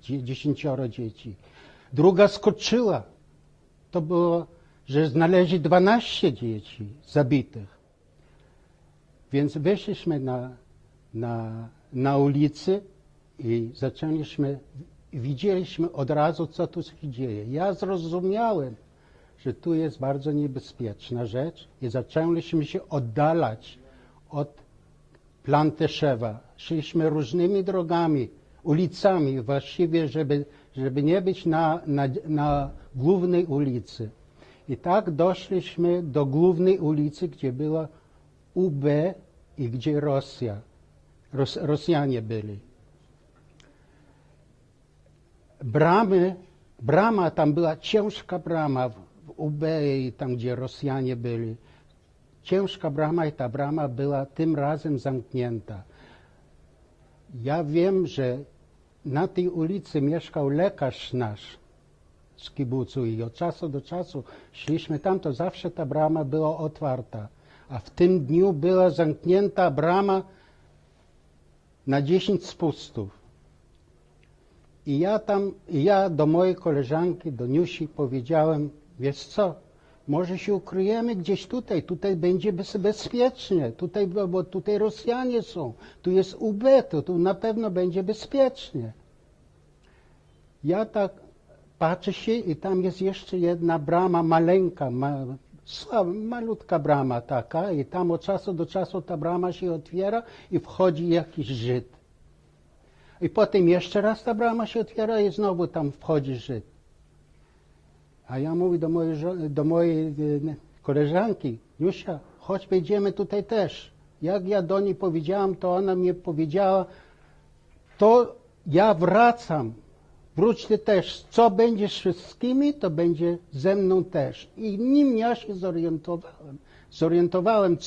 dzieci. Druga skoczyła. To było, że znaleźli 12 dzieci zabitych. Więc wyszliśmy na ulicy i widzieliśmy od razu, co tu się dzieje. Ja zrozumiałem, że tu jest bardzo niebezpieczna rzecz i zaczęliśmy się oddalać od Plantyszewa. Szliśmy różnymi drogami, ulicami właściwie, żeby nie być na głównej ulicy. I tak doszliśmy do głównej ulicy, gdzie była UB i gdzie Rosjanie byli. Brama tam była ciężka brama w UB i tam, gdzie Rosjanie byli. Ciężka brama i ta brama była tym razem zamknięta. Ja wiem, że na tej ulicy mieszkał lekarz nasz z kibucu i od czasu do czasu szliśmy tam, to zawsze ta brama była otwarta. A w tym dniu była zamknięta brama na 10 spustów. I ja do mojej koleżanki, do Niusi powiedziałem, wiesz co, może się ukryjemy gdzieś tutaj będzie bezpiecznie, bo tutaj Rosjanie są, tu jest UB, tu na pewno będzie bezpiecznie. Ja tak patrzę się i tam jest jeszcze jedna brama maleńka, malutka brama taka i tam od czasu do czasu ta brama się otwiera i wchodzi jakiś Żyd. I potem jeszcze raz ta brama się otwiera i znowu tam wchodzi Żyd. A ja mówię do mojej koleżanki, Jusia, chodź wejdziemy tutaj też. Jak ja do niej powiedziałam, to ona mi powiedziała, to ja wracam. Wróć ty też. Co będziesz z wszystkimi, to będzie ze mną też. I nim ja się zorientowałem,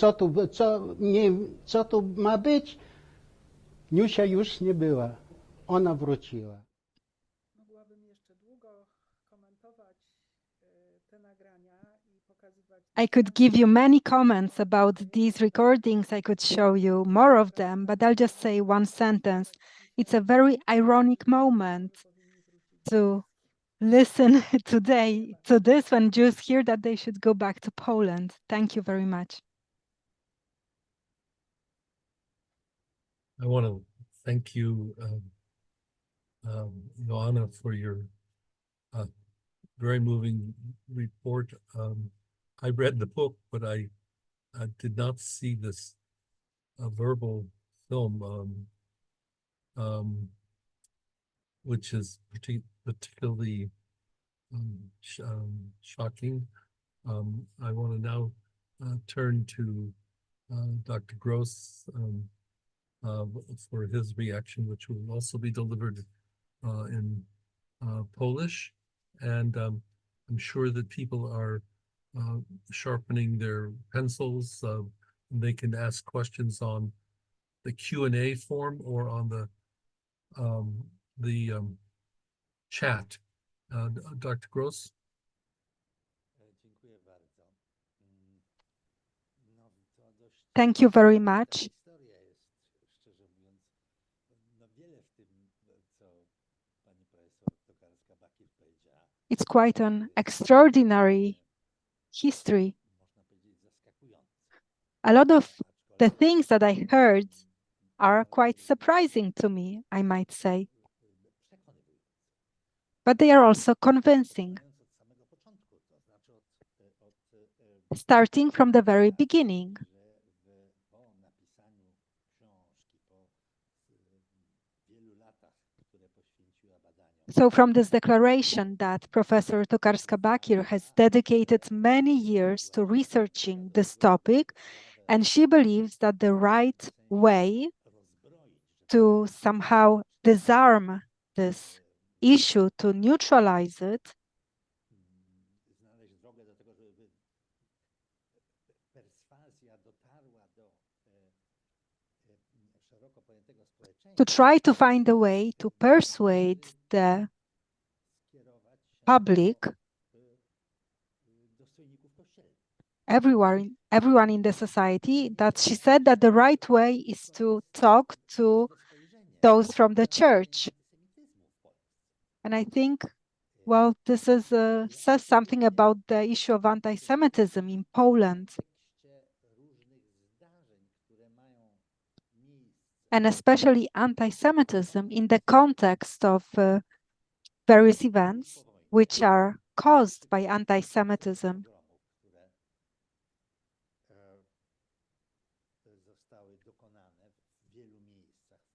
co tu ma być, Niusia już nie była. Ona wróciła. Mogłabym jeszcze długo komentować te nagrania i pokazywać. I could give you many comments about these recordings. I could show you more of them, but I'll just say one sentence. It's a very ironic moment to listen today to this when Jews hear that they should go back to Poland. Thank you very much. I want to thank you, Joanna, for your very moving report. I read the book, but I did not see this verbal film, which is particularly shocking. I want to now turn to Dr. Gross for his reaction, which will also be delivered in Polish. And I'm sure that people are sharpening their pencils. They can ask questions on the Q&A form or on the chat. Dr. Gross? Thank you very much. It's quite an extraordinary history. A lot of the things that I heard are quite surprising to me, I might say. But they are also convincing. Starting from the very beginning. So from this declaration that Professor Tokarska-Bakir has dedicated many years to researching this topic, and she believes that the right way to somehow disarm this issue, to neutralize it, to try to find a way to persuade the public, everyone in the society, that she said that the right way is to talk to those from the church. And I think, well, this says something about the issue of anti-Semitism in Poland. And especially anti-Semitism in the context of various events which are caused by anti-Semitism.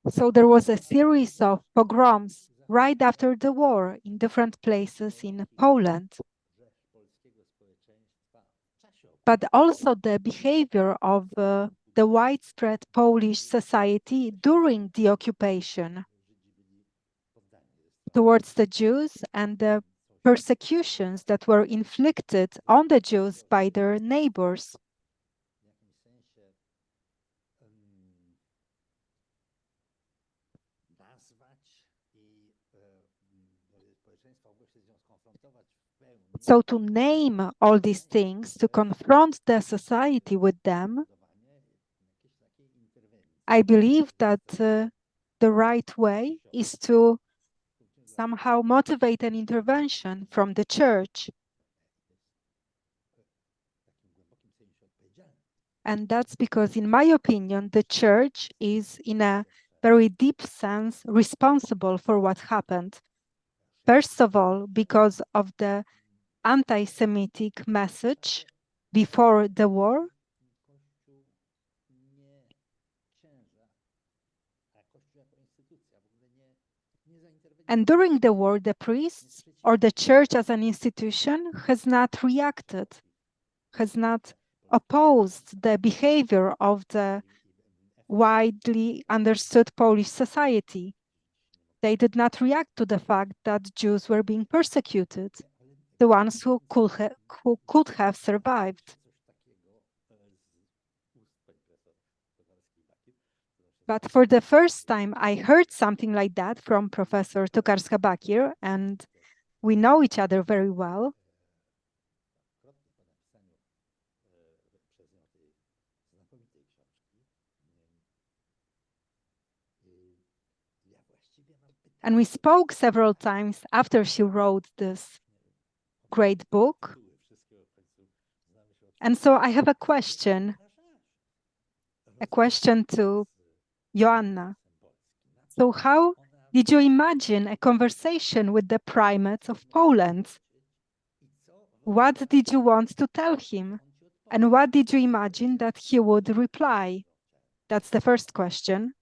So there was a series of pogroms right after the war in different places in Poland. But also the behavior of the widespread Polish society during the occupation towards the Jews and the persecutions that were inflicted on the Jews by their neighbors. So to name all these things, to confront the society with them, I believe that the right way is to somehow motivate an intervention from the church. And that's because, in my opinion, the church is, in a very deep sense, responsible for what happened. First of all, because of the anti-Semitic message before the war. And during the war, the priests or the church as an institution has not reacted, has not opposed the behavior of the widely understood Polish society. They did not react to the fact that Jews were being persecuted, the ones who could have survived. But for the first time, I heard something like that from Professor Tokarska-Bakir, and we know each other very well. And we spoke several times after she wrote this great book. And so I have a question to Joanna. So how did you imagine a conversation with the primate of Poland? What did you want to tell him? And what did you imagine that he would reply? That's the first question.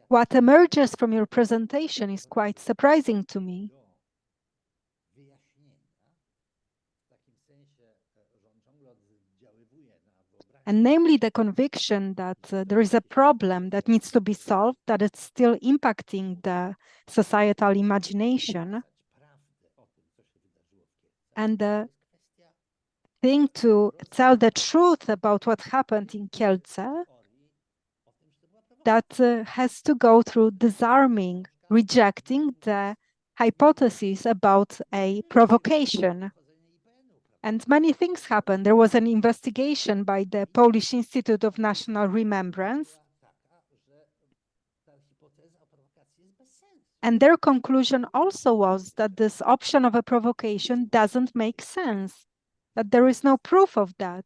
What emerges from your presentation is quite surprising to me. And namely the conviction that there is a problem that needs to be solved, that it's still impacting the societal imagination. And the thing to tell the truth about what happened in Kielce, that has to go through disarming, rejecting the hypothesis about a provocation. And many things happened. There was an investigation by the Polish Institute of National Remembrance. And their conclusion also was that this option of a provocation doesn't make sense, that there is no proof of that.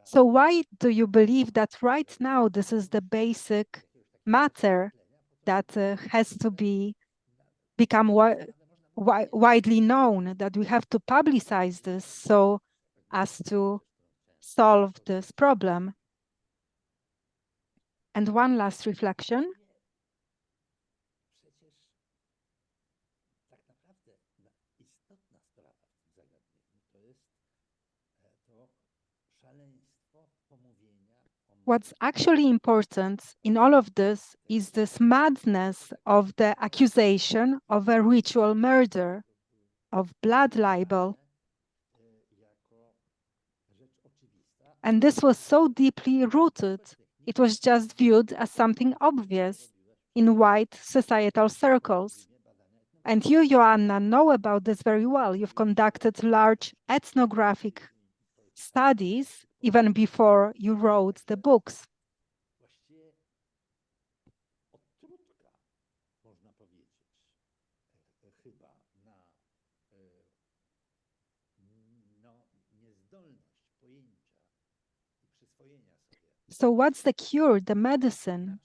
So why do you believe that right now this is the basic matter that has to become widely known, that we have to publicize this so as to solve this problem? And one last reflection. What's actually important in all of this is this madness of the accusation of a ritual murder, of blood libel. And this was so deeply rooted, it was just viewed as something obvious in white societal circles. And you, Joanna, know about this very well. You've conducted large ethnographic studies even before you wrote the books. So what's the cure, the medicine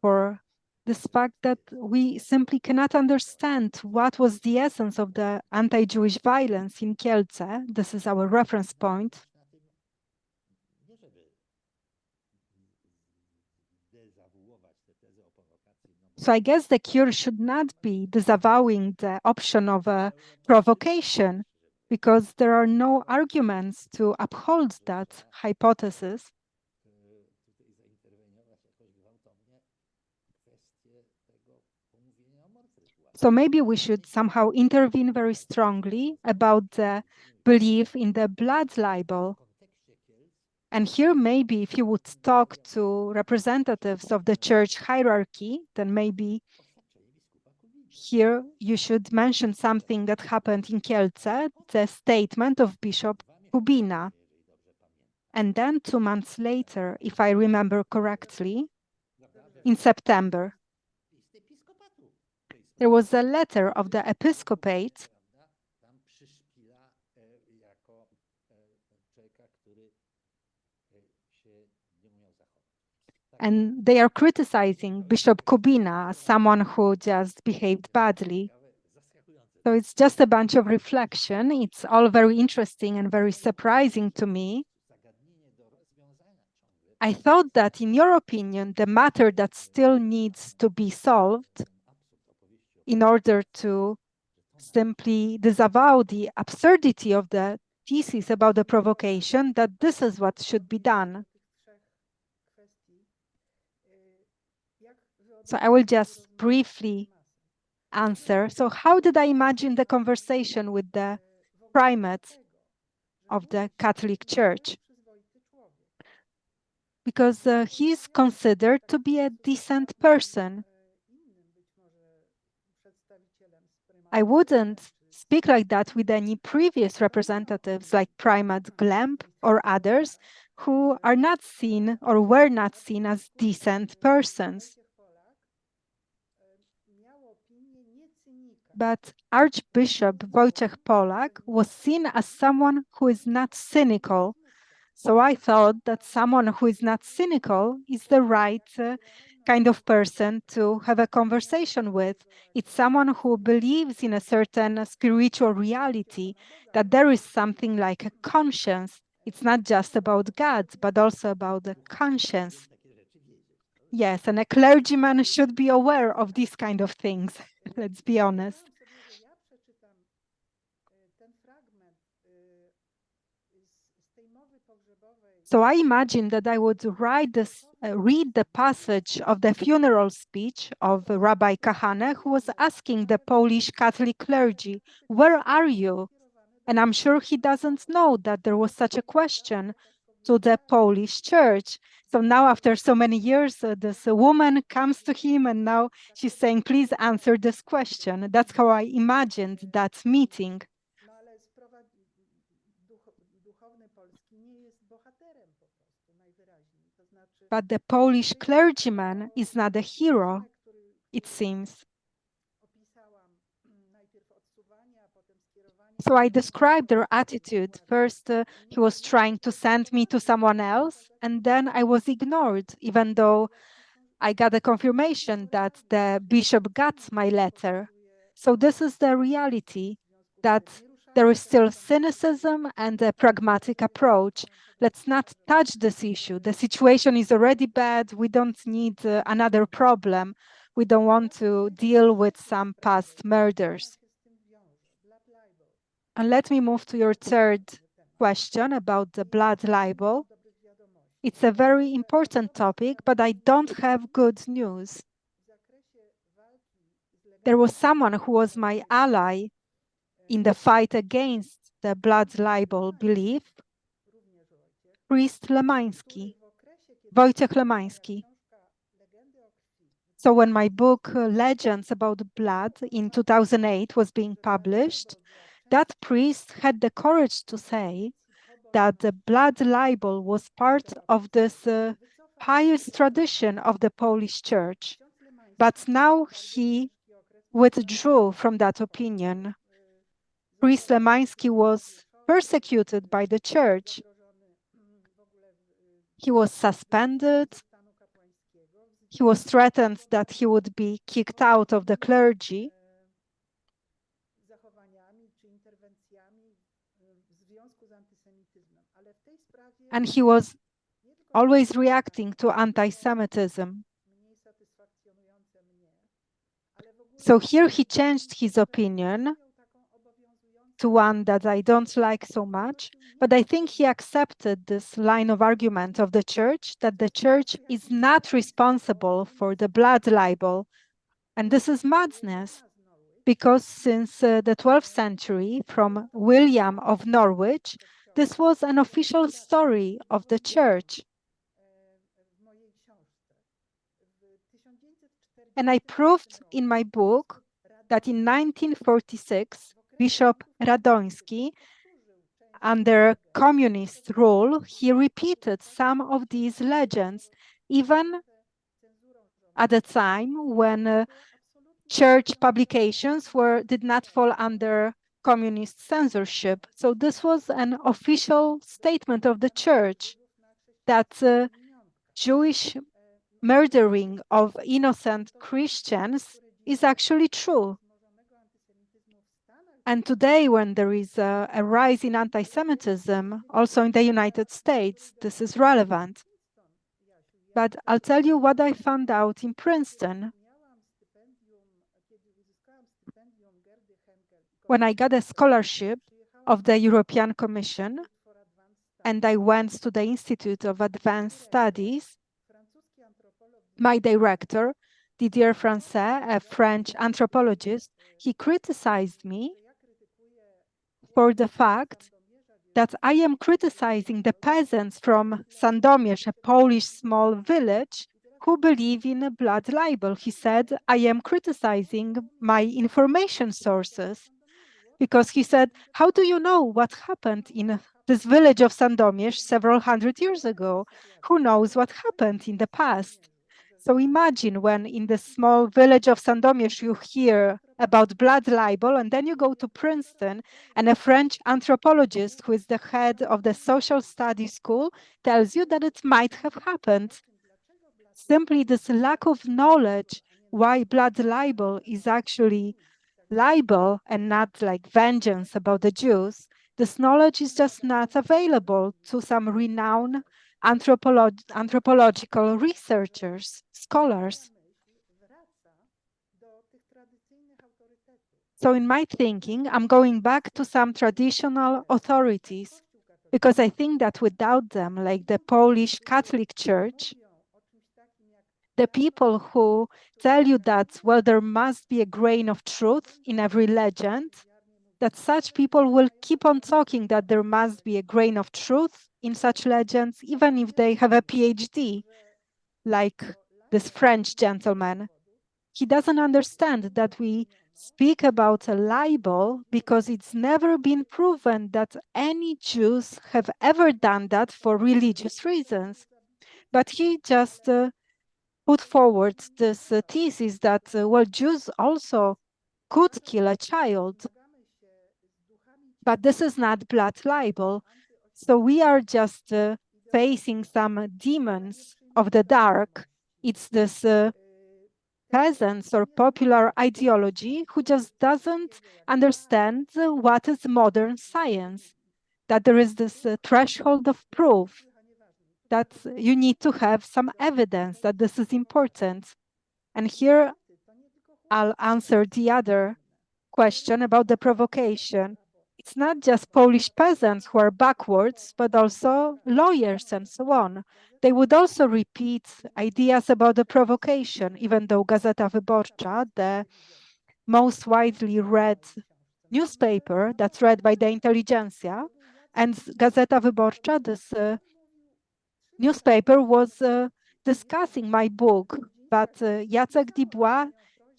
for this fact that we simply cannot understand what was the essence of the anti-Jewish violence in Kielce? This is our reference point. So I guess the cure should not be disavowing the option of a provocation, because there are no arguments to uphold that hypothesis. So maybe we should somehow intervene very strongly about the belief in the blood libel. And here, maybe if you would talk to representatives of the church hierarchy, then maybe here you should mention something that happened in Kielce, the statement of Bishop Kubina. And then 2 months later, if I remember correctly, in September, there was a letter of the episcopate and they are criticizing Bishop Kubina as someone who just behaved badly. So it's just a bunch of reflection. It's all very interesting and very surprising to me. I thought that, in your opinion, the matter that still needs to be solved in order to simply disavow the absurdity of the thesis about the provocation, that this is what should be done. So I will just briefly answer. So how did I imagine the conversation with the primate of the Catholic Church? Because he is considered to be a decent person. I wouldn't speak like that with any previous representatives like Primate Glemp or others who are not seen or were not seen as decent persons. But Archbishop Wojciech Polak was seen as someone who is not cynical. So I thought that someone who is not cynical is the right kind of person to have a conversation with. It's someone who believes in a certain spiritual reality, that there is something like a conscience. It's not just about God, but also about the conscience. Yes, and a clergyman should be aware of these kind of things, let's be honest. So I imagined that I would read the passage of the funeral speech of Rabbi Kahane, who was asking the Polish Catholic clergy, "Where are you?" And I'm sure he doesn't know that there was such a question to the Polish church. So now, after so many years, this woman comes to him and now she's saying, "Please answer this question." That's how I imagined that meeting. But the Polish clergyman is not a hero, it seems. So I described their attitude. First, he was trying to send me to someone else, and then I was ignored, even though I got a confirmation that the bishop got my letter. So this is the reality, that there is still cynicism and a pragmatic approach. Let's not touch this issue. The situation is already bad. We don't need another problem. We don't want to deal with some past murders. And let me move to your third question about the blood libel. It's a very important topic, but I don't have good news. There was someone who was my ally in the fight against the blood libel belief, priest Lemański, Wojciech Lemański. So when my book Legends About Blood in 2008 was being published, that priest had the courage to say that the blood libel was part of this pious tradition of the Polish Church. But now he withdrew from that opinion. Priest Lemański was persecuted by the Church. He was suspended. He was threatened that he would be kicked out of the clergy. And he was always reacting to anti-Semitism. So here he changed his opinion to one that I don't like so much, but I think he accepted this line of argument of the Church, that the Church is not responsible for the blood libel. And this is madness, because since the 12th century, from William of Norwich, this was an official story of the Church. And I proved in my book that in 1946, Bishop Radoński, under communist rule, he repeated some of these legends, even at a time when church publications did not fall under communist censorship. So this was an official statement of the Church that Jewish murdering of innocent Christians is actually true. And today, when there is a rise in anti-Semitism, also in the United States, this is relevant. But I'll tell you what I found out in Princeton. When I got a scholarship of the European Commission, and I went to the Institute of Advanced Studies, my director, Didier Francais, a French anthropologist, he criticized me for the fact that I am criticizing the peasants from Sandomierz, a Polish small village, who believe in a blood libel. He said, I am criticizing my information sources. Because he said, how do you know what happened in this village of Sandomierz several hundred years ago? Who knows what happened in the past? So imagine when in the small village of Sandomierz you hear about blood libel, and then you go to Princeton, and a French anthropologist who is the head of the social studies school tells you that it might have happened. Simply this lack of knowledge why blood libel is actually libel and not like vengeance about the Jews, this knowledge is just not available to some renowned anthropological researchers, scholars. So in my thinking, I'm going back to some traditional authorities, because I think that without them, like the Polish Catholic Church, the people who tell you that, well, there must be a grain of truth in every legend, that such people will keep on talking that there must be a grain of truth in such legends, even if they have a PhD, like this French gentleman. He doesn't understand that we speak about a libel because it's never been proven that any Jews have ever done that for religious reasons. But he just put forward this thesis that, well, Jews also could kill a child. But this is not blood libel. So we are just facing some demons of the dark. It's this peasants or popular ideology who just doesn't understand what is modern science, that there is this threshold of proof, that you need to have some evidence that this is important. And here I'll answer the other question about the provocation. it's not just Polish peasants who are backwards, but also lawyers and so on. They would also repeat ideas about the provocation, even though Gazeta Wyborcza, the most widely read newspaper that's read by the intelligentsia, and Gazeta Wyborcza, this newspaper, was discussing my book, but Jacek Dubois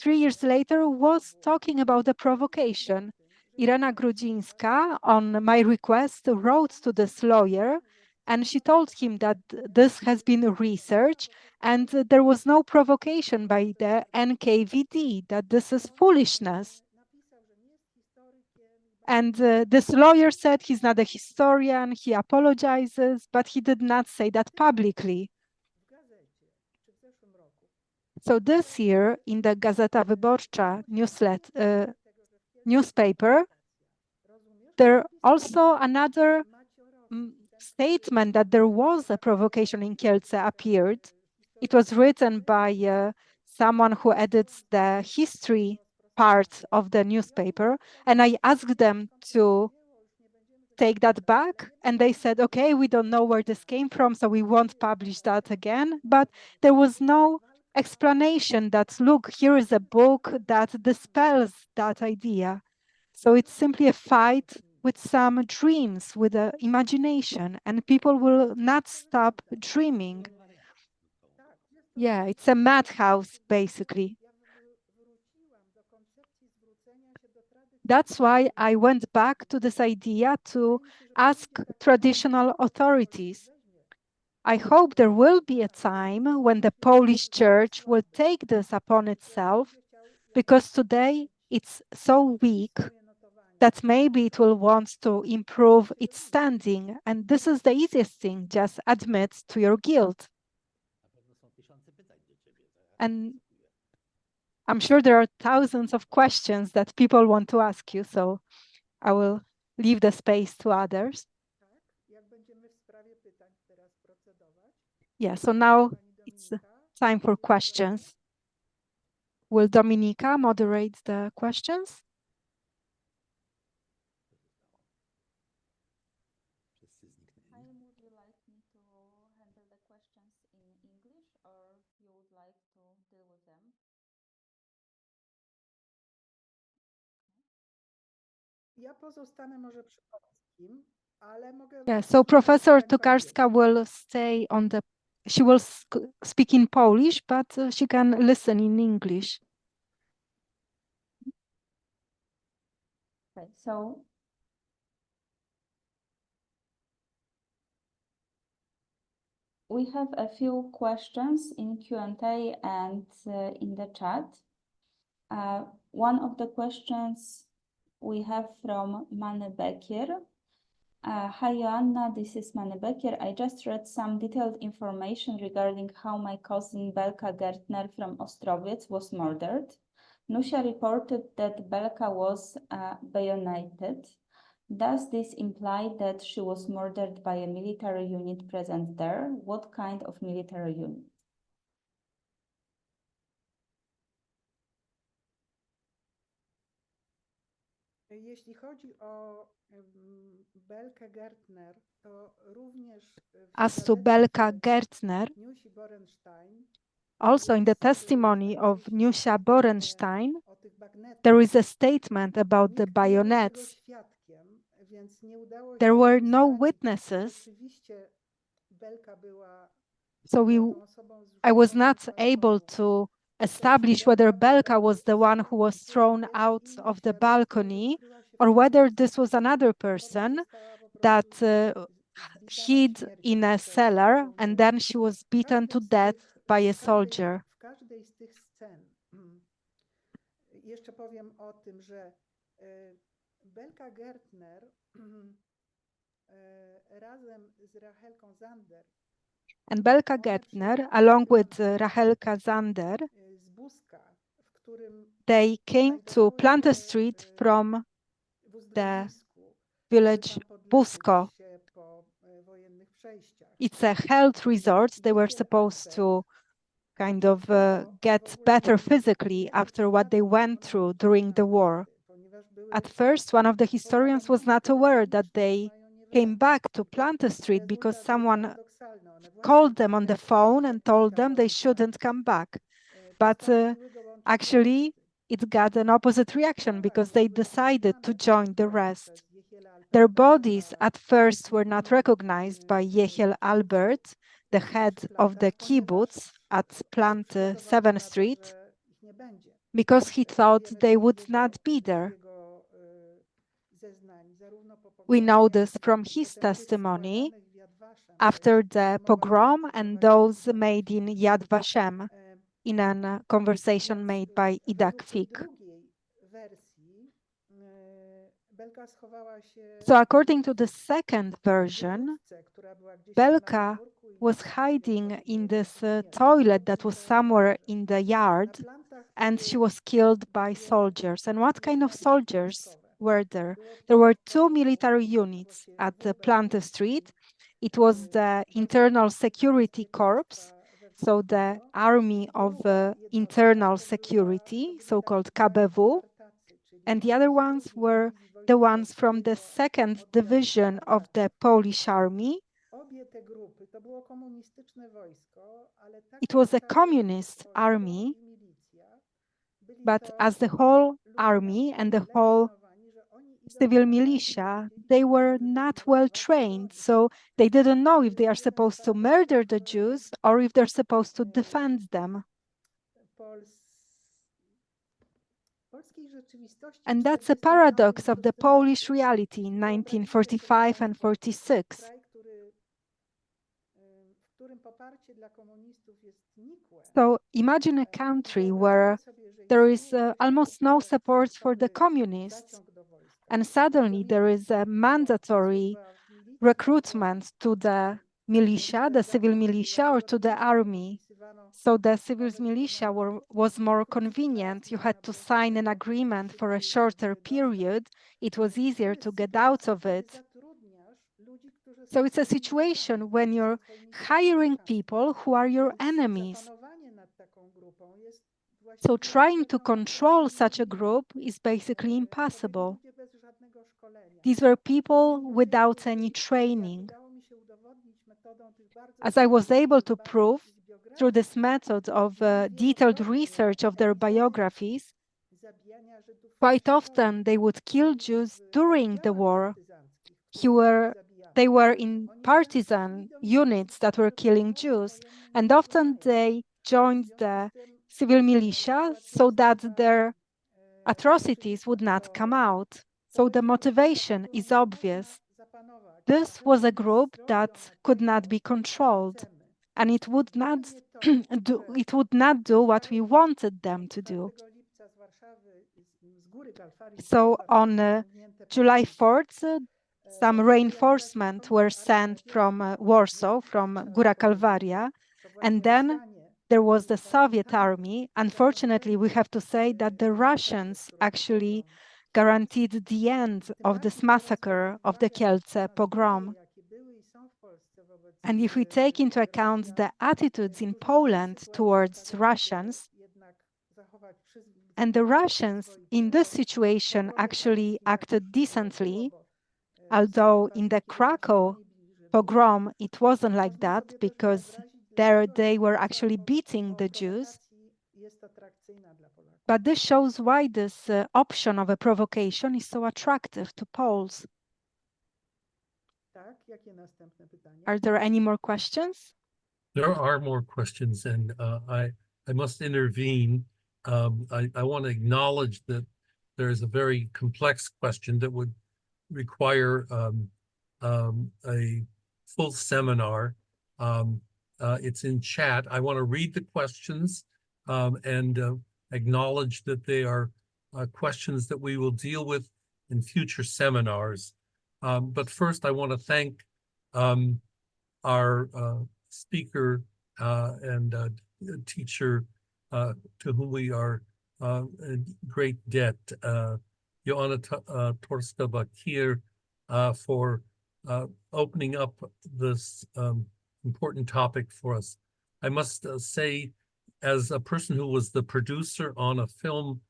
3 years later was talking about the provocation. Irena Grudzińska, on my request, wrote to this lawyer, and she told him that this has been researched and there was no provocation by the NKVD, that this is foolishness. And this lawyer said he's not a historian, he apologizes, but he did not say that publicly. So this year, in the Gazeta Wyborcza newspaper, there also another statement that there was a provocation in Kielce appeared. It was written by someone who edits the history part of the newspaper, and I asked them to take that back, and they said, okay, we don't know where this came from, so we won't publish that again. But there was no explanation that, look, here is a book that dispels that idea. So it's simply a fight with some dreams, with the imagination, and people will not stop dreaming. Yeah, it's a madhouse, basically. That's why I went back to this idea to ask traditional authorities. I hope there will be a time when the Polish Church will take this upon itself, because today it's so weak that maybe it will want to improve its standing. And this is the easiest thing, just admit to your guilt. And I'm sure there are thousands of questions that people want to ask you, so I will leave the space to others. Yeah, so now it's time for questions. Will Dominika moderate the questions? Would you like me to handle the questions in English, or you would like to deal with them? Ja pozostanę może przy polskim, ale mogę... Yeah, so Professor Tokarska will stay on the... She will speak in Polish, but she can listen in English. Okay, so we have a few questions in Q&A and in the chat. One of the questions we have from Mane Bekir. Hi, Joanna, this is Mane Bekir. I just read some detailed information regarding how my cousin Belka Gertner from Ostrowiec was murdered. Nusia reported that Belka was bayoneted. Does this imply that she was murdered by a military unit present there? What kind of military unit? Jeśli chodzi o Belkę Gertner, to również As to Belka Gertner, also in the testimony of Nusia Borenstein, there is a statement about the bayonets. There were no witnesses, so I was not able to establish whether Belka was the one who was thrown out of the balcony or whether this was another person that hid in a cellar and then she was beaten to death by a soldier. Jeszcze powiem o tym, że Belka Gertner razem z Rachelką Zander, and Belka Gertner, along with Rachelka Zander, they came to Planta Street from the village Busko. It's a health resort. They were supposed to kind of get better physically after what they went through during the war. At first, one of the historians was not aware that they came back to Planter Street because someone called them on the phone and told them they shouldn't come back. But actually, it got an opposite reaction because they decided to join the rest. Their bodies at first were not recognized by Jehiel Albert, the head of the kibbutz at Plant 7th Street, because he thought they would not be there. We know this from his testimony after the pogrom and those made in Yad Vashem, in a conversation made by Idak Fik. So according to the second version, Belka was hiding in this toilet that was somewhere in the yard, and she was killed by soldiers. And what kind of soldiers were there? There were two military units at the Planter Street. It was the Internal Security Corps, so the Army of Internal Security, so-called KBW, and the other ones were the ones from the 2nd Division of the Polish Army. It was a communist army, but as the whole army and the whole civil militia, they were not well trained, so they didn't know if they are supposed to murder the Jews or if they're supposed to defend them. And that's a paradox of the Polish reality in 1945 and 46. So imagine a country where there is almost no support for the communists, and suddenly there is a mandatory recruitment to the militia, the civil militia, or to the army. So the civil militia was more convenient. You had to sign an agreement for a shorter period. It was easier to get out of it. So it's a situation when you're hiring people who are your enemies. So trying to control such a group is basically impossible. These were people without any training. As I was able to prove through this method of detailed research of their biographies, quite often they would kill Jews during the war. They were in partisan units that were killing Jews, and often they joined the civil militia so that their atrocities would not come out. So the motivation is obvious. This was a group that could not be controlled, and it would not do what we wanted them to do. So on July 4th, some reinforcements were sent from Warsaw, from Góra Kalwaria, and then there was the Soviet army. Unfortunately, we have to say that the Russians actually guaranteed the end of this massacre of the Kielce Pogrom. And if we take into account the attitudes in Poland towards Russians, and the Russians in this situation actually acted decently, although in the Krakow pogrom it wasn't like that, because there they were actually beating the Jews. But this shows why this option of a provocation is so attractive to Poles. Are there any more questions? There are more questions, and I must intervene. I want to acknowledge that there is a very complex question that would require a full seminar. It's in chat. I want to read the questions and acknowledge that they are questions that we will deal with in future seminars. But first, I want to thank our speaker and teacher to whom we are in great debt, Joanna Tokarska-Bakir, for opening up this important topic for us. I must say, as a person who was the producer on a film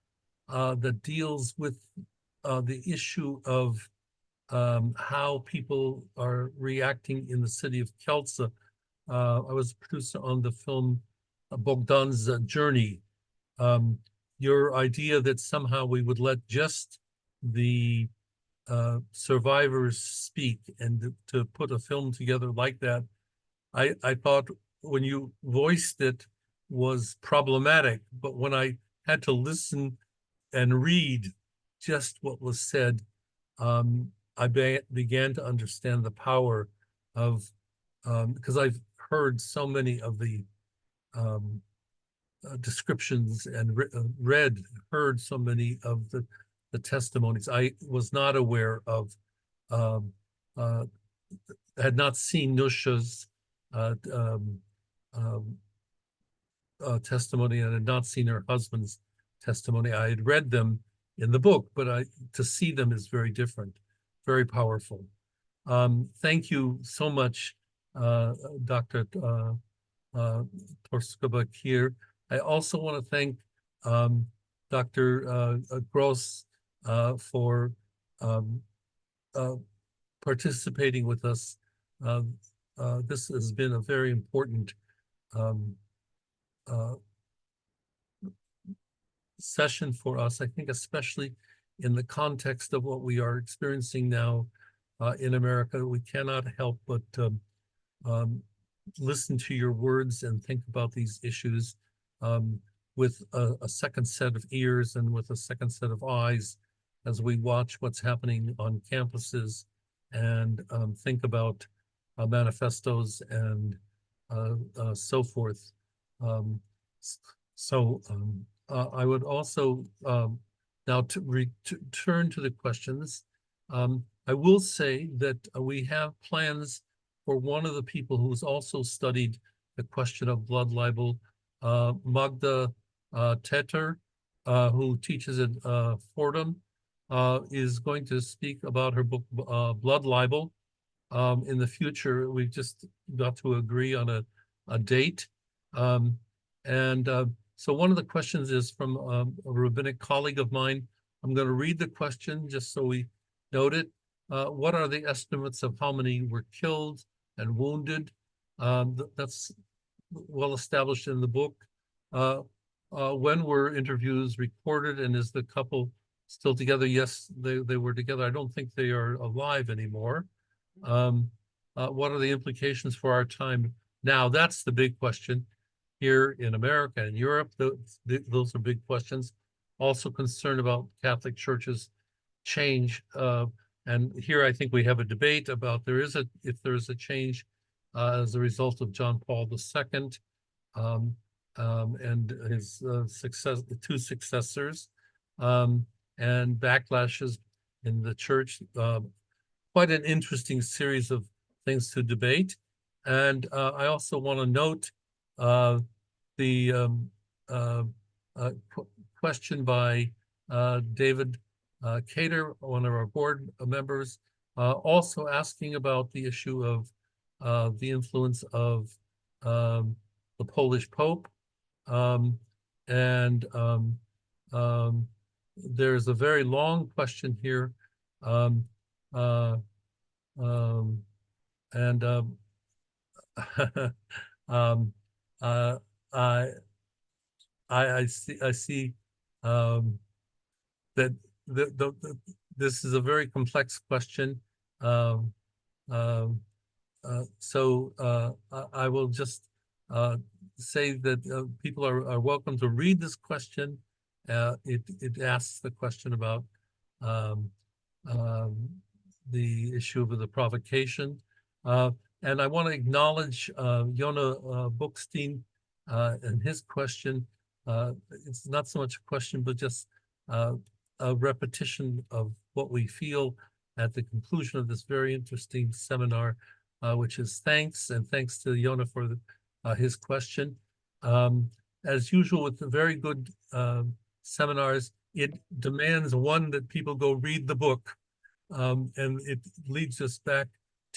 that deals with the issue of how people are reacting in the city of Kielce. I was a producer on the film Bogdan's Journey. Your idea that somehow we would let just the survivors speak and to put a film together like that, I thought when you voiced it was problematic, but when I had to listen and read just what was said, I began to understand the power of, because I've heard so many of the descriptions and heard so many of the testimonies. I was not aware of, had not seen Nusha's testimony and had not seen her husband's testimony. I had read them in the book, but to see them is very different, very powerful. Thank you so much, Dr. Tokarska-Bakir. I also want to thank Dr. Gross for participating with us. This has been a very important session for us, I think, especially in the context of what we are experiencing now in America. We cannot help but listen to your words and think about these issues with a second set of ears and with a second set of eyes as we watch what's happening on campuses and think about manifestos and so forth. I would also now to return to the questions. I will say that we have plans for one of the people who's also studied the question of blood libel, Magda Tetter, who teaches at Fordham, is going to speak about her book, Blood Libel. In the future, we've just got to agree on a date. So one of the questions is from a rabbinic colleague of mine. I'm going to read the question just so we note it. What are the estimates of how many were killed and wounded? That's well established in the book. When were interviews recorded, and is the couple still together? Yes, they were together. I don't think they are alive anymore. What are the implications for our time now? That's the big question here in America and Europe. Those are big questions. Also concerned about Catholic Church's change. And here I think we have a debate about if there is a change as a result of John Paul II and his two successors, and backlashes in the church. Quite an interesting series of things to debate. And I also want to note the question by David Cater, one of our board members, also asking about the issue of the influence of the Polish Pope. There's a very long question here. I see that this is a very complex question. So I will just say that people are welcome to read this question. It asks the question about the issue of the provocation. And I want to acknowledge Yona Bookstein and his question. It's not so much a question, but just a repetition of what we feel at the conclusion of this very interesting seminar, which is thanks, and thanks to Yona for his question. As usual with the very good seminars, it demands that people go read the book. And it leads us back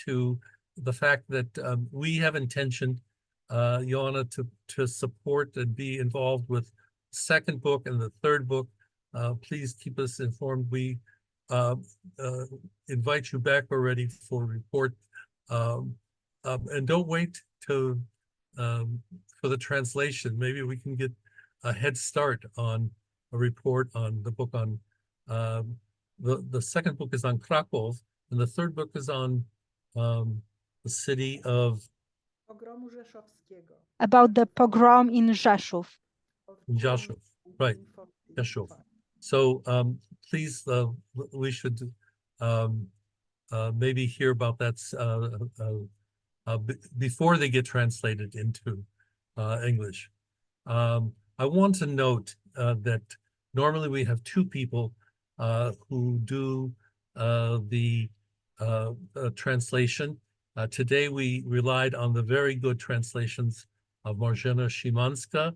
to the fact that we have intention, Joanna, to support and be involved with the second book and the third book. Please keep us informed. We uh, uh, invite you back already for a report. And don't wait to for the translation. Maybe we can get a head start on a report on the book on the second book is on Krakow, and the third book is on the city of Pogromu Rzeszowskiego. about the pogrom in Rzeszów. Rzeszów, right? Rzeszów. So please, we should maybe hear about that before they get translated into English. I want to note that normally we have two people who do the translation. Today we relied on the very good translations of Marzena Szymanska,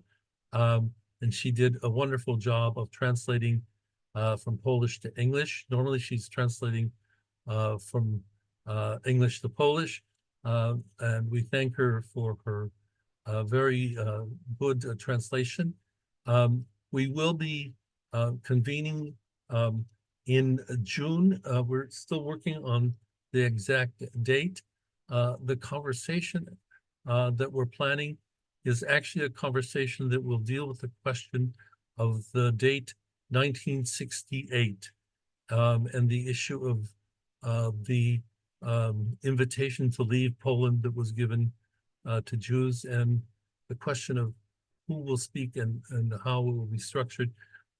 and she did a wonderful job of translating from Polish to English. Normally she's translating from English to Polish, and we thank her for her very good translation. We will be convening in June. We're still working on the exact date. The conversation that we're planning is actually a conversation that will deal with the question of the date 1968 and the issue of the invitation to leave Poland that was given to Jews, and the question of who will speak and how it will be structured.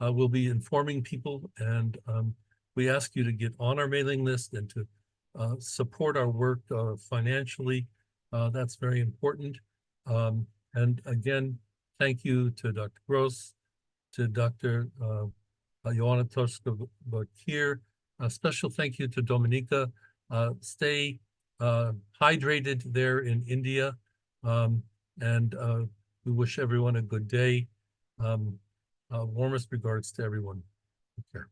We'll be informing people, and we ask you to get on our mailing list and to support our work financially. That's very important. And again, thank you to Dr. Gross, to Dr. Joanna Tokarska-Bakir. A special thank you to Dominika. Stay hydrated there in India, and we wish everyone a good day. Warmest regards to everyone. Take care.